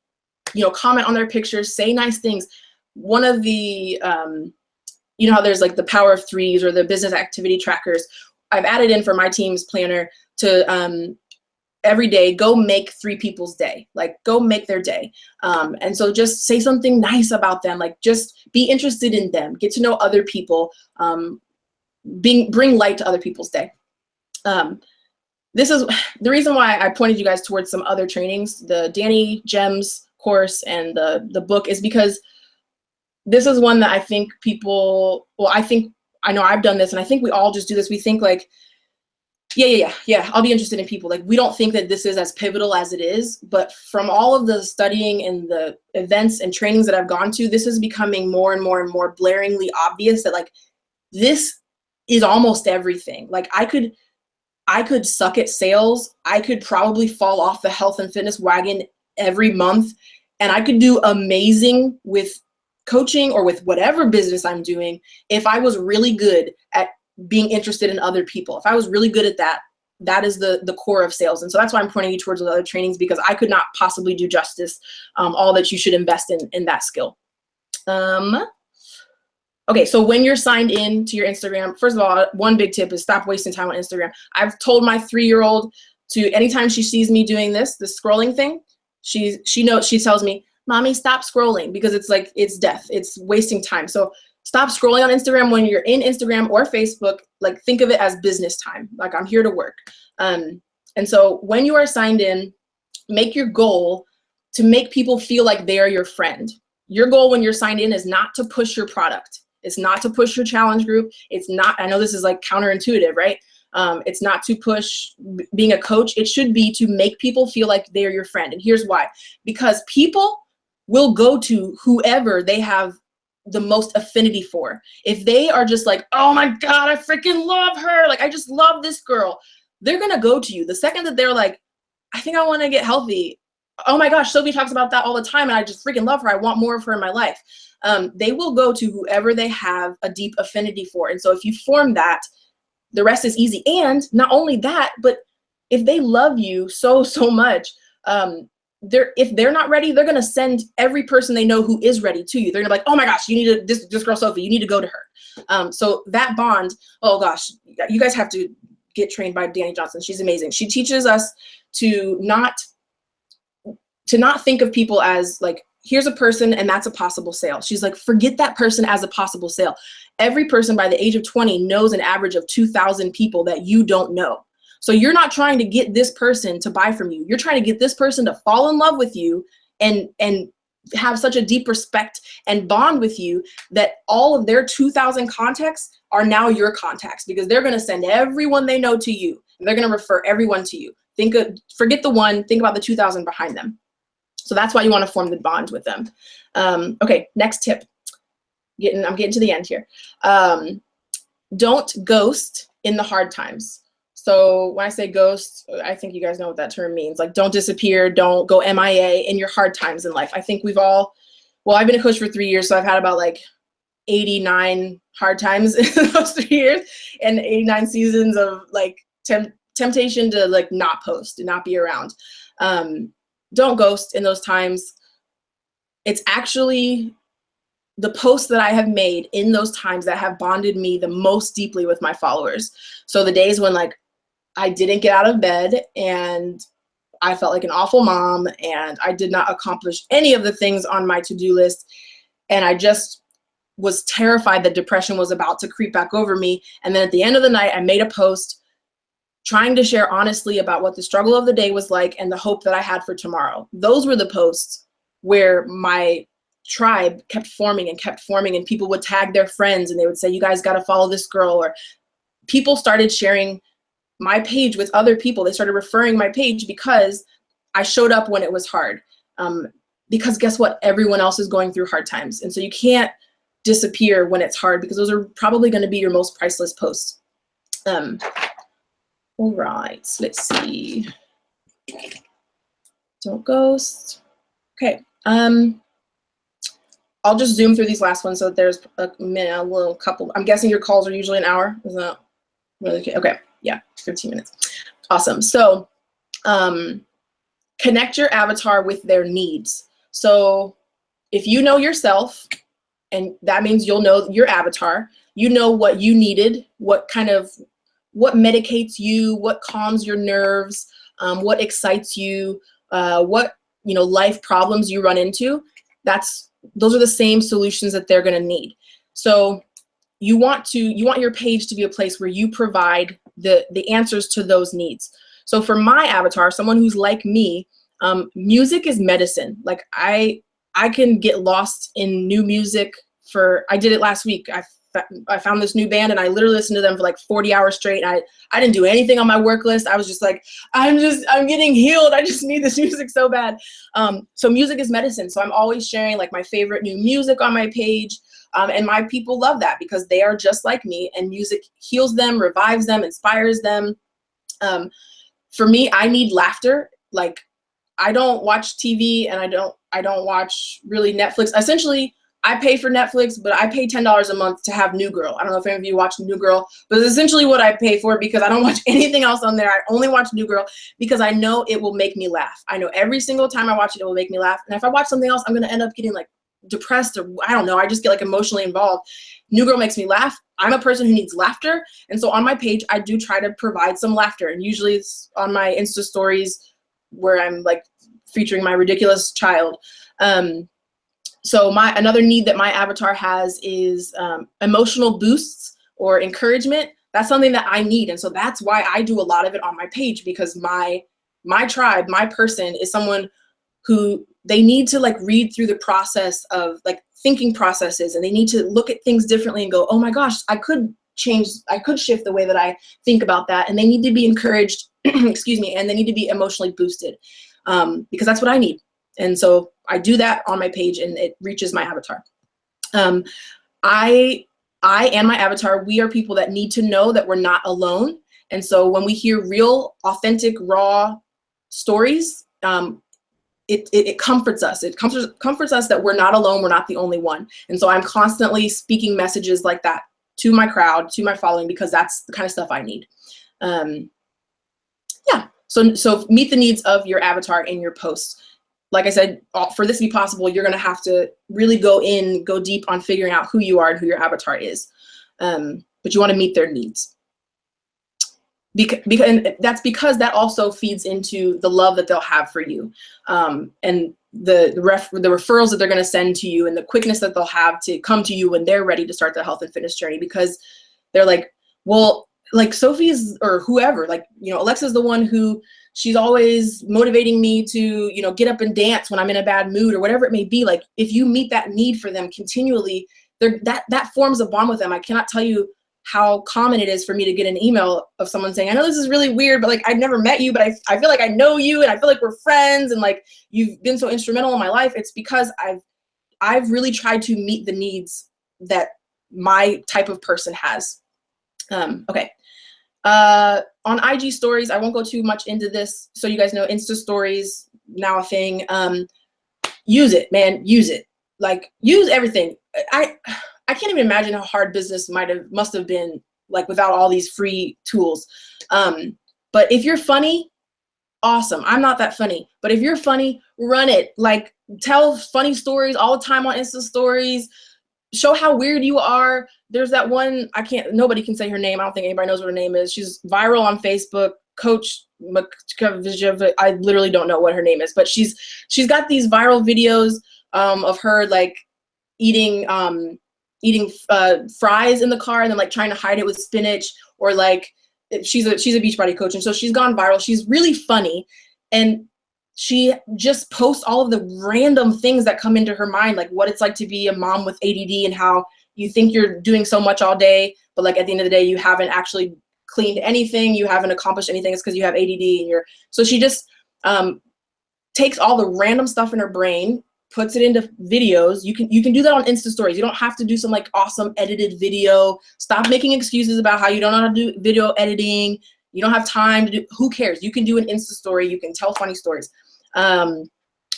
on their pictures, say nice things. One of the, how there's like the power of threes or the business activity trackers, I've added in for my team's planner to every day go make 3 people's day, like go make their day. And so just say something nice about them, like just be interested in them, get to know other people, bring light to other people's day. This is the reason why I pointed you guys towards some other trainings, the Dani Gems course and the book, is because this is one that I think people, I know I've done this, and I think we all just do this. We think like, yeah, I'll be interested in people. Like, we don't think that this is as pivotal as it is, but from all of the studying and the events and trainings that I've gone to, this is becoming more and more and more blaringly obvious that like, this is almost everything. Like I could suck at sales. I could probably fall off the health and fitness wagon every month, and I could do amazing with coaching or with whatever business I'm doing if I was really good at being interested in other people. If I was really good at that, that is the core of sales. And so that's why I'm pointing you towards those other trainings, because I could not possibly do justice all that you should invest in that skill. Okay, so when you're signed in to your Instagram, first of all, one big tip is stop wasting time on Instagram. I've told my 3-year-old to, anytime she sees me doing this scrolling thing, she tells me, Mommy, stop scrolling, because it's like, it's death. It's wasting time. So stop scrolling on Instagram when you're in Instagram or Facebook. Like, think of it as business time. Like, I'm here to work. And so when you are signed in, make your goal to make people feel like they are your friend. Your goal when you're signed in is not to push your product. It's not to push your challenge group. It's not, I know this is like counterintuitive, right? It's not to push being a coach. It should be to make people feel like they're your friend. And here's why. Because people will go to whoever they have the most affinity for. If they are just like, oh my God, I freaking love her. Like, I just love this girl. They're going to go to you. The second that they're like, I think I want to get healthy. Oh my gosh, Sophie talks about that all the time, and I just freaking love her. I want more of her in my life. They will go to whoever they have a deep affinity for. And so if you form that, the rest is easy. And not only that, but if they love you so much, if they're not ready, they're going to send every person they know who is ready to you. They're going to be like, oh my gosh, you need to, this girl, Sophie, you need to go to her. So that bond, oh gosh, you guys have to get trained by Danny Johnson. She's amazing. She teaches us to not think of people as like, here's a person and that's a possible sale. She's like, forget that person as a possible sale. Every person by the age of 20 knows an average of 2,000 people that you don't know. So you're not trying to get this person to buy from you. You're trying to get this person to fall in love with you and have such a deep respect and bond with you that all of their 2,000 contacts are now your contacts, because they're going to send everyone they know to you. And they're going to refer everyone to you. Forget the one, think about the 2,000 behind them. So that's why you want to form the bond with them. Okay, next tip. I'm getting to the end here. Don't ghost in the hard times. So when I say ghost, I think you guys know what that term means. Like, don't disappear, don't go MIA in your hard times in life. I think we've all, well, I've been a coach for 3 years, so I've had about like 89 hard times in those 3 years, and 89 seasons of like temptation to like not post and not be around. Don't ghost in those times. It's actually the posts that I have made in those times that have bonded me the most deeply with my followers. So the days when like I didn't get out of bed and I felt like an awful mom and I did not accomplish any of the things on my to-do list, and I just was terrified that depression was about to creep back over me. And then at the end of the night, I made a post trying to share honestly about what the struggle of the day was like and the hope that I had for tomorrow. Those were the posts where my tribe kept forming, and people would tag their friends and they would say, you guys got to follow this girl. Or people started sharing my page with other people. They started referring my page because I showed up when it was hard. Because guess what? Everyone else is going through hard times. And so you can't disappear when it's hard, because those are probably going to be your most priceless posts. All right, let's see. Don't ghost. Okay. I'll just zoom through these last ones so that there's a minute, a little couple. I'm guessing your calls are usually an hour. Is that really okay? Okay, yeah, 15 minutes. Awesome. So connect your avatar with their needs. So if you know yourself, and that means you'll know your avatar, you know what you needed, what medicates you, what calms your nerves, what excites you, what life problems you run into. Those are the same solutions that they're going to need. So you want your page to be a place where you provide the answers to those needs. So for my avatar, someone who's like me, music is medicine. Like I can get lost in new music. I did it last week. I found this new band and I literally listened to them for like 40 hours straight. I didn't do anything on my work list. I was just like, I'm getting healed. I just need this music so bad. So music is medicine. So I'm always sharing like my favorite new music on my page. And my people love that because they are just like me, and music heals them, revives them, inspires them. For me, I need laughter. Like I don't watch TV and I don't watch really Netflix. Essentially, I pay for Netflix, but I pay $10 a month to have New Girl. I don't know if any of you watch New Girl, but it's essentially what I pay for, because I don't watch anything else on there. I only watch New Girl because I know it will make me laugh. I know every single time I watch it, it will make me laugh. And if I watch something else, I'm going to end up getting like depressed, or I don't know. I just get like emotionally involved. New Girl makes me laugh. I'm a person who needs laughter. And so on my page, I do try to provide some laughter. And usually it's on my Insta stories where I'm like featuring my ridiculous child. So another need that my avatar has is emotional boosts or encouragement. That's something that I need. And so that's why I do a lot of it on my page, because my tribe, my person is someone who they need to like read through the process of like thinking processes, and they need to look at things differently and go, oh my gosh, I could shift the way that I think about that. And they need to be encouraged, excuse me, and they need to be emotionally boosted, because that's what I need. And so I do that on my page, and it reaches my avatar. I and my avatar, we are people that need to know that we're not alone. And so when we hear real, authentic, raw stories, it comforts us. It comforts us that we're not alone. We're not the only one. And so I'm constantly speaking messages like that to my crowd, to my following, because that's the kind of stuff I need. Yeah. So meet the needs of your avatar in your posts. Like I said, for this to be possible, you're going to have to really go deep on figuring out who you are and who your avatar is. But you want to meet their needs. And that's because that also feeds into the love that they'll have for you, and the referrals that they're going to send to you, and the quickness that they'll have to come to you when they're ready to start their health and fitness journey, because they're like, well, like Sophie's, or whoever, like, you know, Alexa's the one who, she's always motivating me to, you know, get up and dance when I'm in a bad mood, or whatever it may be. Like, if you meet that need for them continually, that forms a bond with them. I cannot tell you how common it is for me to get an email of someone saying, I know this is really weird, but like, I've never met you, but I feel like I know you, and I feel like we're friends, and like, you've been so instrumental in my life. It's because I've really tried to meet the needs that my type of person has. Okay. On IG stories, I won't go too much into this. So you guys know Insta stories, now a thing. Use it, man, use it. Like, use everything. I can't even imagine how hard business must have been, like, without all these free tools. But if you're funny, awesome. I'm not that funny, but if you're funny, run it. Like, tell funny stories all the time on Insta stories. Show how weird you are. There's that one, nobody can say her name. I don't think anybody knows what her name is. She's viral on Facebook, Coach I literally don't know what her name is, but she's got these viral videos of her, like, eating fries in the car, and then, like, trying to hide it with spinach, or like, she's a Beachbody coach, and so she's gone viral. She's really funny, and she just posts all of the random things that come into her mind, like what it's like to be a mom with ADD, and how you think you're doing so much all day, but like, at the end of the day, you haven't actually cleaned anything, you haven't accomplished anything. It's because you have ADD, and so she just takes all the random stuff in her brain, puts it into videos. You can do that on Insta stories. You don't have to do some, like, awesome edited video. Stop making excuses about how you don't know how to do video editing. You don't have time to do, who cares? You can do an Insta story. You can tell funny stories.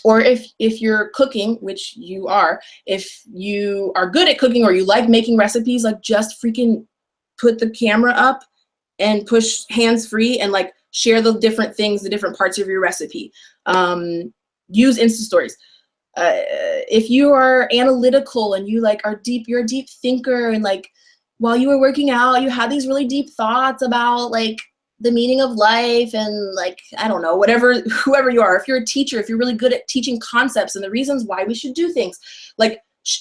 Or if you're cooking, which you are, if you are good at cooking, or you like making recipes, like, just freaking put the camera up and push hands free, and, like, share the different things, the different parts of your recipe. Use Insta stories. If you are analytical, and you, like, you're a deep thinker, and, like, while you were working out, you had these really deep thoughts about, like, the meaning of life, and, like, I don't know, whoever you are. If you're a teacher, if you're really good at teaching concepts and the reasons why we should do things, like,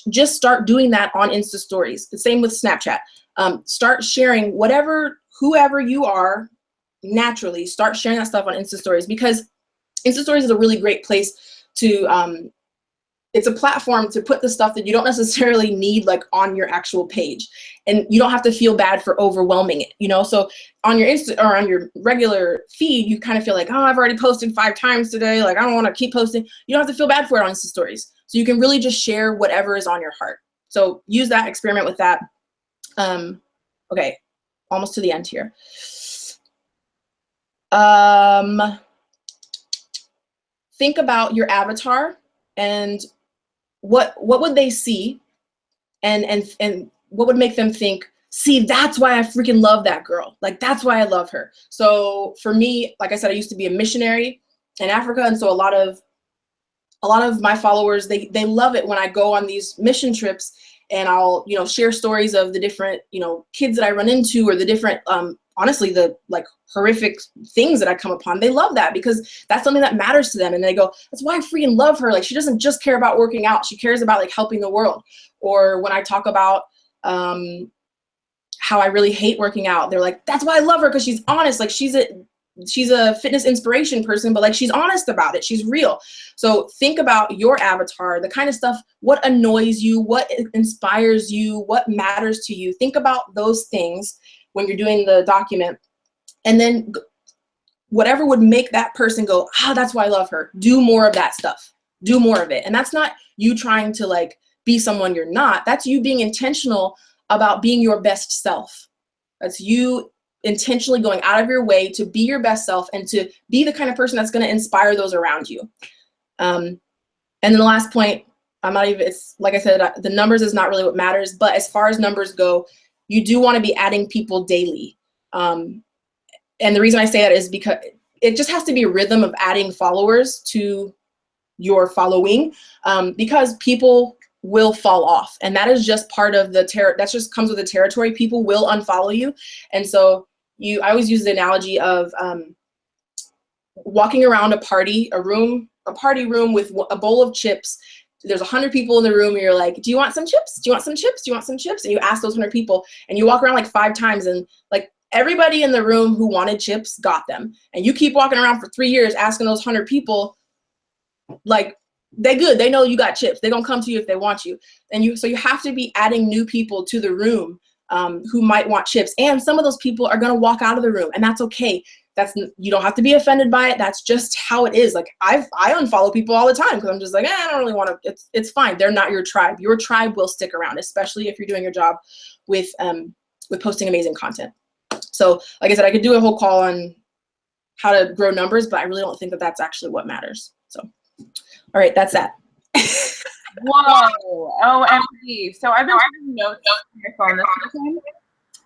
just start doing that on Insta stories. The same with Snapchat. Start sharing whoever you are naturally, start sharing that stuff on Insta stories, because Insta stories is a really great place to, it's a platform to put the stuff that you don't necessarily need, like, on your actual page, and you don't have to feel bad for overwhelming it, you know? So on your Insta, or on your regular feed, you kind of feel like, oh, I've already posted 5 times today, like, I don't want to keep posting. You don't have to feel bad for it on Insta stories. So you can really just share whatever is on your heart. So use that, experiment with that. Okay, almost to the end here. Think about your avatar, and what would they see, and what would make them think, see, that's why I freaking love that girl. Like, that's why I love her. So for me, like I said, I used to be a missionary in Africa, and so a lot of my followers, they love it when I go on these mission trips, and I'll, you know, share stories of the different, you know, kids that I run into, or the different, honestly, the, like, horrific things that I come upon. They love that, because that's something that matters to them. And they go, that's why I freaking love her. Like, she doesn't just care about working out. She cares about, like, helping the world. Or when I talk about how I really hate working out, they're like, that's why I love her, because she's honest. Like, she's she's a fitness inspiration person, but like she's honest about it. She's real. So think about your avatar, the kind of stuff, what annoys you, what inspires you, what matters to you. Think about those things when you're doing the document. And then whatever would make that person go, that's why I love her. Do more of that stuff. Do more of it. And that's not you trying to like be someone you're not. That's you being intentional about being your best self. That's you intentionally going out of your way to be your best self and to be the kind of person that's going to inspire those around you. And then the last point, it's like I said, the numbers is not really what matters, but as far as numbers go, you do want to be adding people daily. And the reason I say that is because it just has to be a rhythm of adding followers to your following, because people will fall off. And that is just part of the that just comes with the territory. People will unfollow you. And so I always use the analogy of walking around a party room with a bowl of chips. There's 100 people in the room and you're like, do you want some chips? Do you want some chips? Do you want some chips? And you ask those 100 people and you walk around like 5 times and like everybody in the room who wanted chips got them. And you keep walking around for 3 years asking those 100 people, like, they know you got chips. They're gonna come to you if they want you. And so you have to be adding new people to the room who might want chips. And some of those people are gonna walk out of the room, and that's okay. You don't have to be offended by it. That's just how it is. Like I unfollow people all the time because I'm just like, I don't really want to. It's fine. They're not your tribe. Your tribe will stick around, especially if you're doing your job with posting amazing content. So like I said, I could do a whole call on how to grow numbers, but I really don't think that that's actually what matters. So, all right, that's that. Whoa, OMG. So I've been taking notes on my phone this whole time.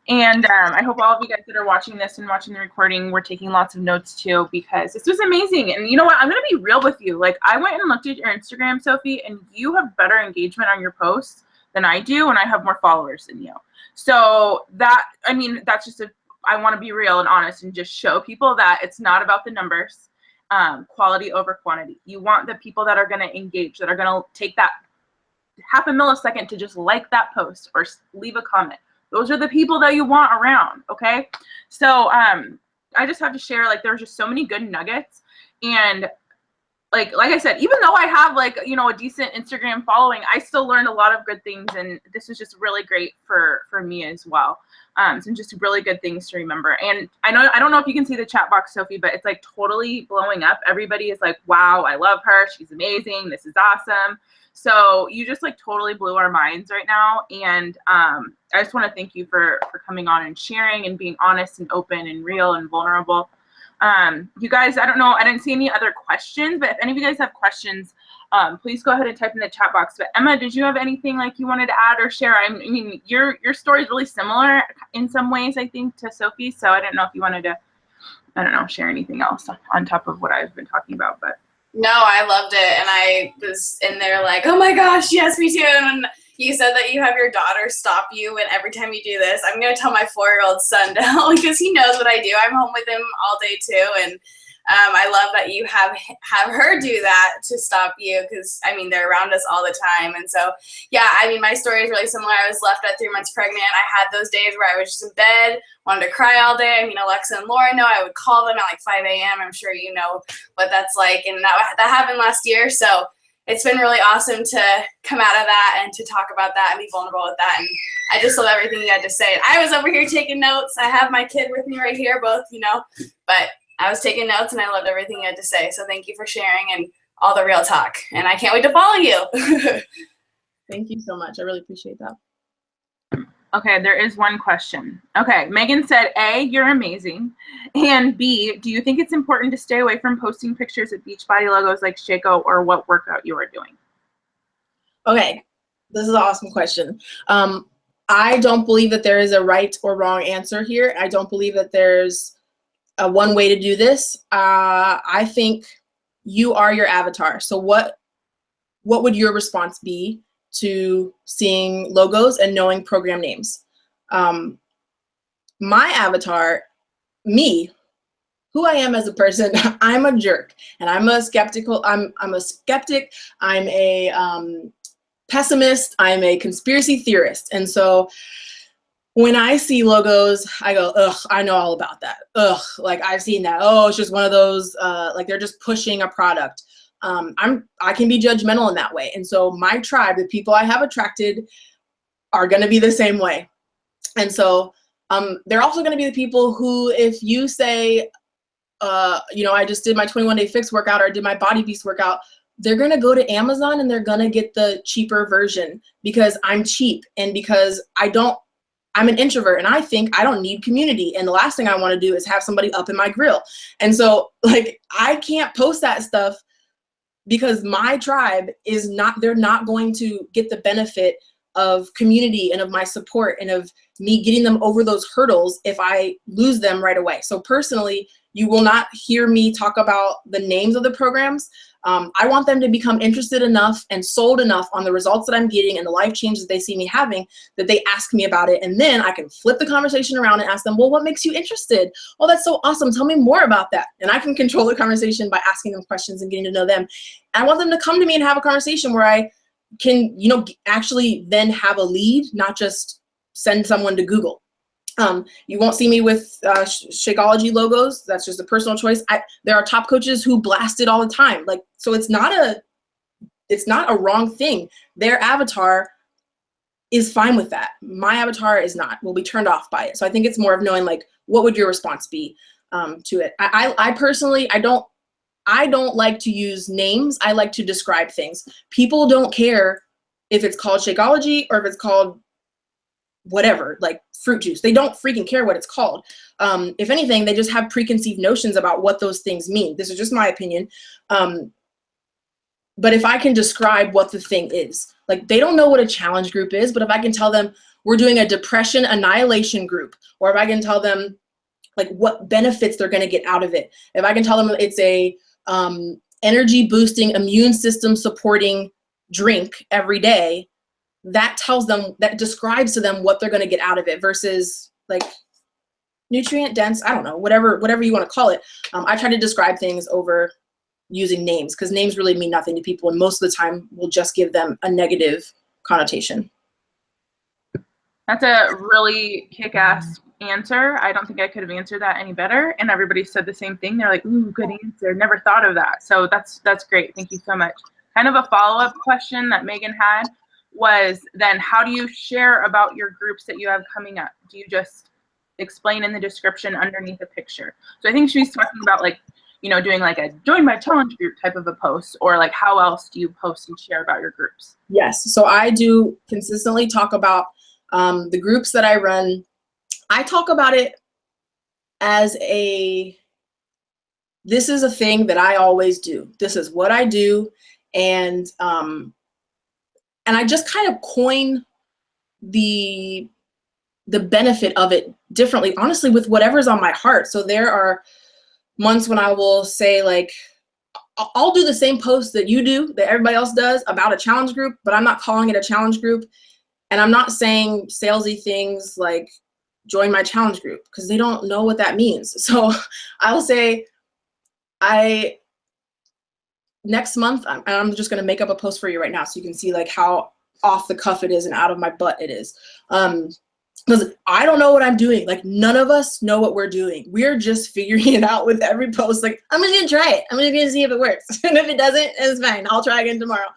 And I hope all of you guys that are watching this and watching the recording were taking lots of notes too, because this was amazing. And you know what? I'm going to be real with you. Like, I went and looked at your Instagram, Sophie, and you have better engagement on your posts than I do, and I have more followers than you. So that's just I want to be real and honest and just show people that it's not about the numbers, quality over quantity. You want the people that are going to engage, that are going to take that half a millisecond to just like that post or leave a comment. Those are the people that you want around, okay? So I just have to share, like, there's just so many good nuggets. And like I said, even though I have, like, you know, a decent Instagram following, I still learned a lot of good things. And this is just really great for me as well. Some just really good things to remember. And I don't know if you can see the chat box, Sophie, but it's like totally blowing up. Everybody is like, wow, I love her. She's amazing. This is awesome. So you just like totally blew our minds right now. And I just want to thank you for coming on and sharing and being honest and open and real and vulnerable. You guys, I don't know, I didn't see any other questions, but if any of you guys have questions, please go ahead and type in the chat box. But Emma, did you have anything like you wanted to add or share? I mean, your story is really similar in some ways, I think, to Sophie. So I didn't know if you wanted to, I don't know, share anything else on top of what I've been talking about, but. No, I loved it, and I was in there like, oh my gosh, yes, me too. And you said that you have your daughter stop you, and every time you do this, I'm going to tell my 4-year-old son now because he knows what I do. I'm home with him all day too, and I love that you have her do that to stop you because, I mean, they're around us all the time. And so, yeah, I mean, my story is really similar. I was left at 3 months pregnant. I had those days where I was just in bed, wanted to cry all day. I mean, Alexa and Laura know I would call them at like 5 a.m. I'm sure you know what that's like. And that happened last year. So it's been really awesome to come out of that and to talk about that and be vulnerable with that. And I just love everything you had to say. And I was over here taking notes. I have my kid with me right here, both, you know, but I was taking notes and I loved everything you had to say. So thank you for sharing and all the real talk. And I can't wait to follow you. Thank you so much. I really appreciate that. Okay, there is one question. Okay, Megan said, A, you're amazing. And B, do you think it's important to stay away from posting pictures of Beachbody logos like Shaco or what workout you are doing? Okay, this is an awesome question. I don't believe that there is a right or wrong answer here. I don't believe that there's one way to do this. I think you are your avatar. So what would your response be to seeing logos and knowing program names? My avatar, me, who I am as a person, I'm a jerk, and I'm a skeptic. I'm a pessimist. I'm a conspiracy theorist, and so when I see logos, I go, ugh, I know all about that. Ugh, like I've seen that. Oh, it's just one of those, like they're just pushing a product. I can be judgmental in that way. And so my tribe, the people I have attracted, are going to be the same way. And so they're also going to be the people who, if you say, I just did my 21-day fix workout or I did my body beast workout, they're going to go to Amazon and they're going to get the cheaper version because I'm cheap and because I'm an introvert and I think I don't need community. And the last thing I want to do is have somebody up in my grill. And so like, I can't post that stuff because my tribe they're not going to get the benefit of community and of my support and of me getting them over those hurdles if I lose them right away. So personally, you will not hear me talk about the names of the programs. I want them to become interested enough and sold enough on the results that I'm getting and the life changes they see me having that they ask me about it. And then I can flip the conversation around and ask them, well, what makes you interested? Oh, that's so awesome. Tell me more about that. And I can control the conversation by asking them questions and getting to know them. I want them to come to me and have a conversation where I can, actually then have a lead, not just send someone to Google. You won't see me with Shakeology logos. That's just a personal choice. There are top coaches who blast it all the time. Like, so it's not a wrong thing. Their avatar is fine with that. My avatar is not, will be turned off by it. So I think it's more of knowing like, what would your response be to it? I personally, I don't like to use names. I like to describe things. People don't care if it's called Shakeology or if it's called whatever, like fruit juice. They don't freaking care what it's called. If anything, they just have preconceived notions about what those things mean. This is just my opinion. But if I can describe what the thing is, like they don't know what a challenge group is, but if I can tell them we're doing a depression annihilation group, or if I can tell them like what benefits they're going to get out of it, if I can tell them it's a energy boosting, immune system supporting drink every day, that tells them, that describes to them what they're going to get out of it versus like nutrient dense, I don't know, whatever you want to call it. I try to describe things over using names because names really mean nothing to people and most of the time will just give them a negative connotation. That's a really kick-ass answer. I don't think I could have answered that any better. And everybody said the same thing. They're like, ooh, good answer. Never thought of that. So that's great. Thank you so much. Kind of a follow-up question that Megan had was then how do you share about your groups that you have coming up? Do you just explain in the description underneath a picture? So I think she's talking about like, doing like a join my challenge group type of a post, or like how else do you post and share about your groups? Yes. So I do consistently talk about the groups that I run. I talk about it as this is a thing that I always do. This is what I do. And I just kind of coin the benefit of it differently, honestly, with whatever's on my heart. So there are months when I will say like, I'll do the same post that you do, that everybody else does about a challenge group, but I'm not calling it a challenge group. And I'm not saying salesy things like join my challenge group because they don't know what that means. So I'll say next month, I'm just going to make up a post for you right now so you can see like how off the cuff it is and out of my butt it is. Because I don't know what I'm doing. Like none of us know what we're doing. We're just figuring it out with every post. Like I'm just going to try it. I'm just going to see if it works. And if it doesn't, it's fine. I'll try again tomorrow.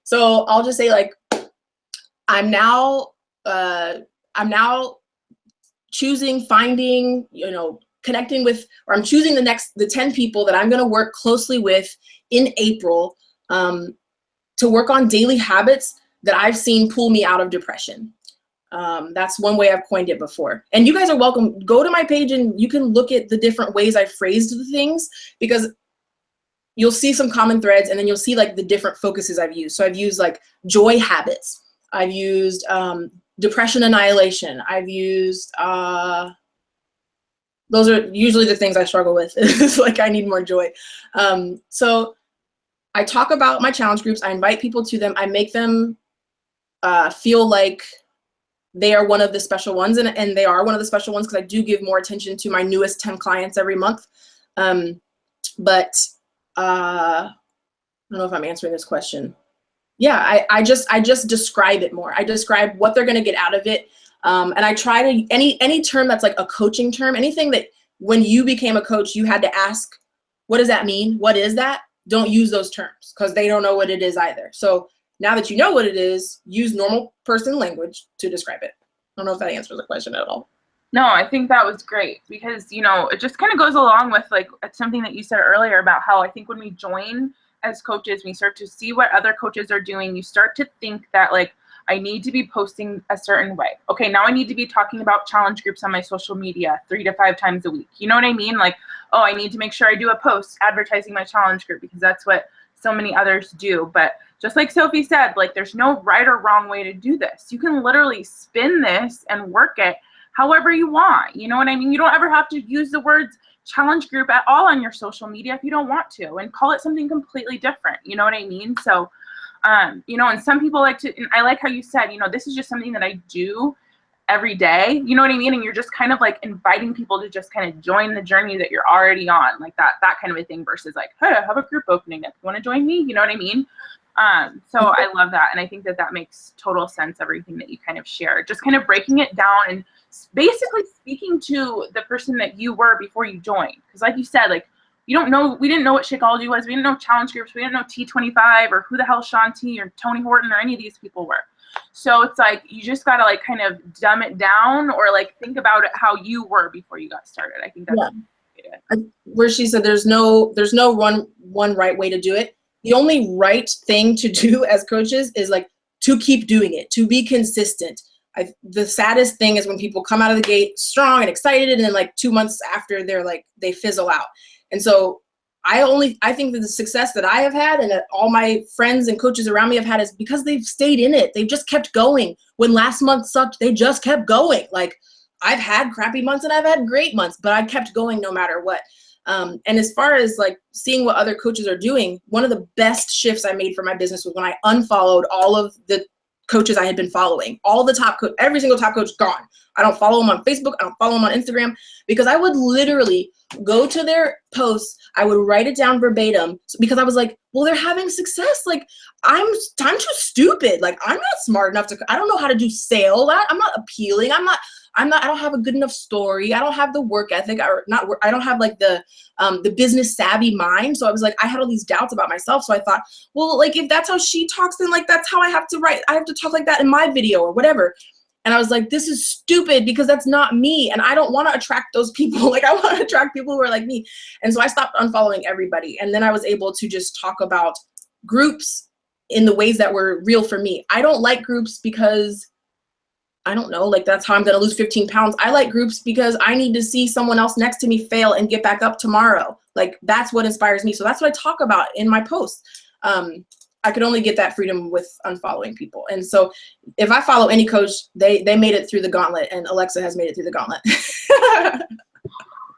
So I'll just say like, I'm now choosing, finding, connecting with, or I'm choosing the 10 people that I'm going to work closely with in April to work on daily habits that I've seen pull me out of depression. That's one way I've coined it before. And you guys are welcome. Go to my page and you can look at the different ways I phrased the things because you'll see some common threads and then you'll see like the different focuses I've used. So I've used like joy habits. I've used depression annihilation. I've used, those are usually the things I struggle with. It's like I need more joy. So I talk about my challenge groups. I invite people to them. I make them feel like they are one of the special ones, and they are one of the special ones because I do give more attention to my newest 10 clients every month. But I don't know if I'm answering this question. Yeah, I just describe it more. I describe what they're going to get out of it. And I try to, any term that's like a coaching term, anything that when you became a coach, you had to ask, what does that mean? What is that? Don't use those terms because they don't know what it is either. So now that you know what it is, use normal person language to describe it. I don't know if that answers the question at all. No, I think that was great because, you know, it just kind of goes along with like something that you said earlier about how I think when we join as coaches, we start to see what other coaches are doing. You start to think that like, I need to be posting a certain way. Okay, now I need to be talking about challenge groups on my social media 3 to 5 times a week. You know what I mean? Like, oh, I need to make sure I do a post advertising my challenge group because that's what so many others do. But just like Sophie said, like there's no right or wrong way to do this. You can literally spin this and work it however you want. You know what I mean? You don't ever have to use the words challenge group at all on your social media if you don't want to, and call it something completely different. You know what I mean? So you know, and some people like to, and I like how you said, you know, this is just something that I do every day, you know what I mean? And you're just kind of like inviting people to just kind of join the journey that you're already on, like that kind of a thing versus like, hey, I have a group opening up. You want to join me? You know what I mean? So I love that. And I think that makes total sense, everything that you kind of shared, just kind of breaking it down and basically speaking to the person that you were before you joined. Because like you said, like, we didn't know what Shakeology was. We didn't know challenge groups. We didn't know T25 or who the hell Shanti or Tony Horton or any of these people were. So it's like, you just got to like kind of dumb it down or like think about it how you were before you got started. I think that's where she said there's no one right way to do it. The only right thing to do as coaches is like to keep doing it, to be consistent. The saddest thing is when people come out of the gate strong and excited and then like 2 months after they fizzle out. And so I think that the success that I have had and that all my friends and coaches around me have had is because they've stayed in it. They've just kept going. When last month sucked, they just kept going. Like, I've had crappy months and I've had great months, but I kept going no matter what. And as far as like seeing what other coaches are doing, one of the best shifts I made for my business was when I unfollowed all of the coaches I had been following. All the top coach, every single top coach gone. I don't follow them on Facebook. I don't follow them on Instagram because I would literally go to their posts. I would write it down verbatim because I was like, well, they're having success. Like I'm too stupid. Like I'm not smart enough I don't know how to do sales. I'm not appealing. I don't have a good enough story. I don't have the work ethic. I don't have like the business savvy mind. So I was like, I had all these doubts about myself. So I thought, well, like if that's how she talks, then like that's how I have to write. I have to talk like that in my video or whatever. And I was like, this is stupid because that's not me. And I don't want to attract those people. Like I want to attract people who are like me. And so I stopped unfollowing everybody. And then I was able to just talk about groups in the ways that were real for me. I don't like groups because I don't know, like that's how I'm going to lose 15 pounds. I like groups because I need to see someone else next to me fail and get back up tomorrow. Like that's what inspires me. So that's what I talk about in my posts. I could only get that freedom with unfollowing people. And so if I follow any coach, they made it through the gauntlet, and Alexa has made it through the gauntlet.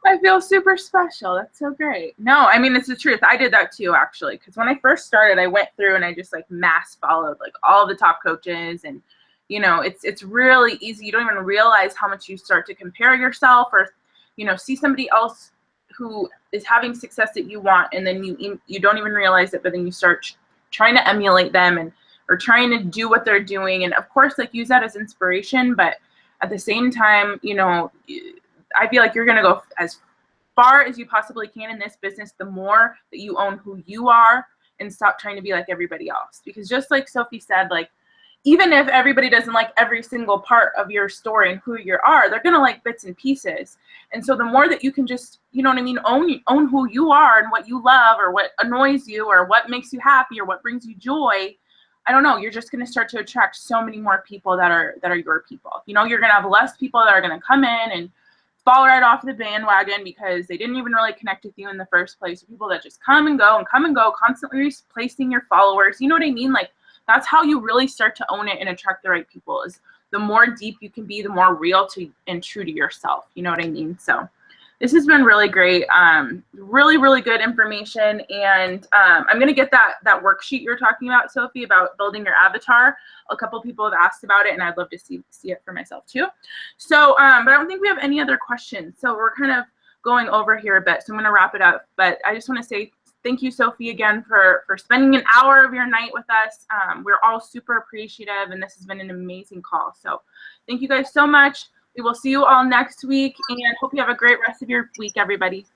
I feel super special. That's so great. No, I mean, it's the truth. I did that too, actually. Because when I first started, I went through and I just like mass followed like all the top coaches. And, you know, it's really easy. You don't even realize how much you start to compare yourself or, you know, see somebody else who is having success that you want. And then you don't even realize it, but then you start trying to emulate them or trying to do what they're doing. And of course, like use that as inspiration. But at the same time, you know, I feel like you're going to go as far as you possibly can in this business, the more that you own who you are and stop trying to be like everybody else. Because just like Sophie said, like, even if everybody doesn't like every single part of your story and who you are, they're going to like bits and pieces. And so the more that you can just, you know what I mean, own who you are and what you love or what annoys you or what makes you happy or what brings you joy, I don't know, you're just going to start to attract so many more people that are your people. You know, you're going to have less people that are going to come in and fall right off the bandwagon because they didn't even really connect with you in the first place. People that just come and go, constantly replacing your followers. You know what I mean? Like, that's how you really start to own it and attract the right people, is the more deep you can be, the more real and true to yourself. You know what I mean? So this has been really great. Really, really good information. And I'm going to get that worksheet you're talking about, Sophie, about building your avatar. A couple people have asked about it, and I'd love to see it for myself too. So, but I don't think we have any other questions. So we're kind of going over here a bit. So I'm going to wrap it up. But I just want to say thank you, Sophie, again for spending an hour of your night with us. We're all super appreciative, and this has been an amazing call. So thank you guys so much. We will see you all next week, and hope you have a great rest of your week, everybody.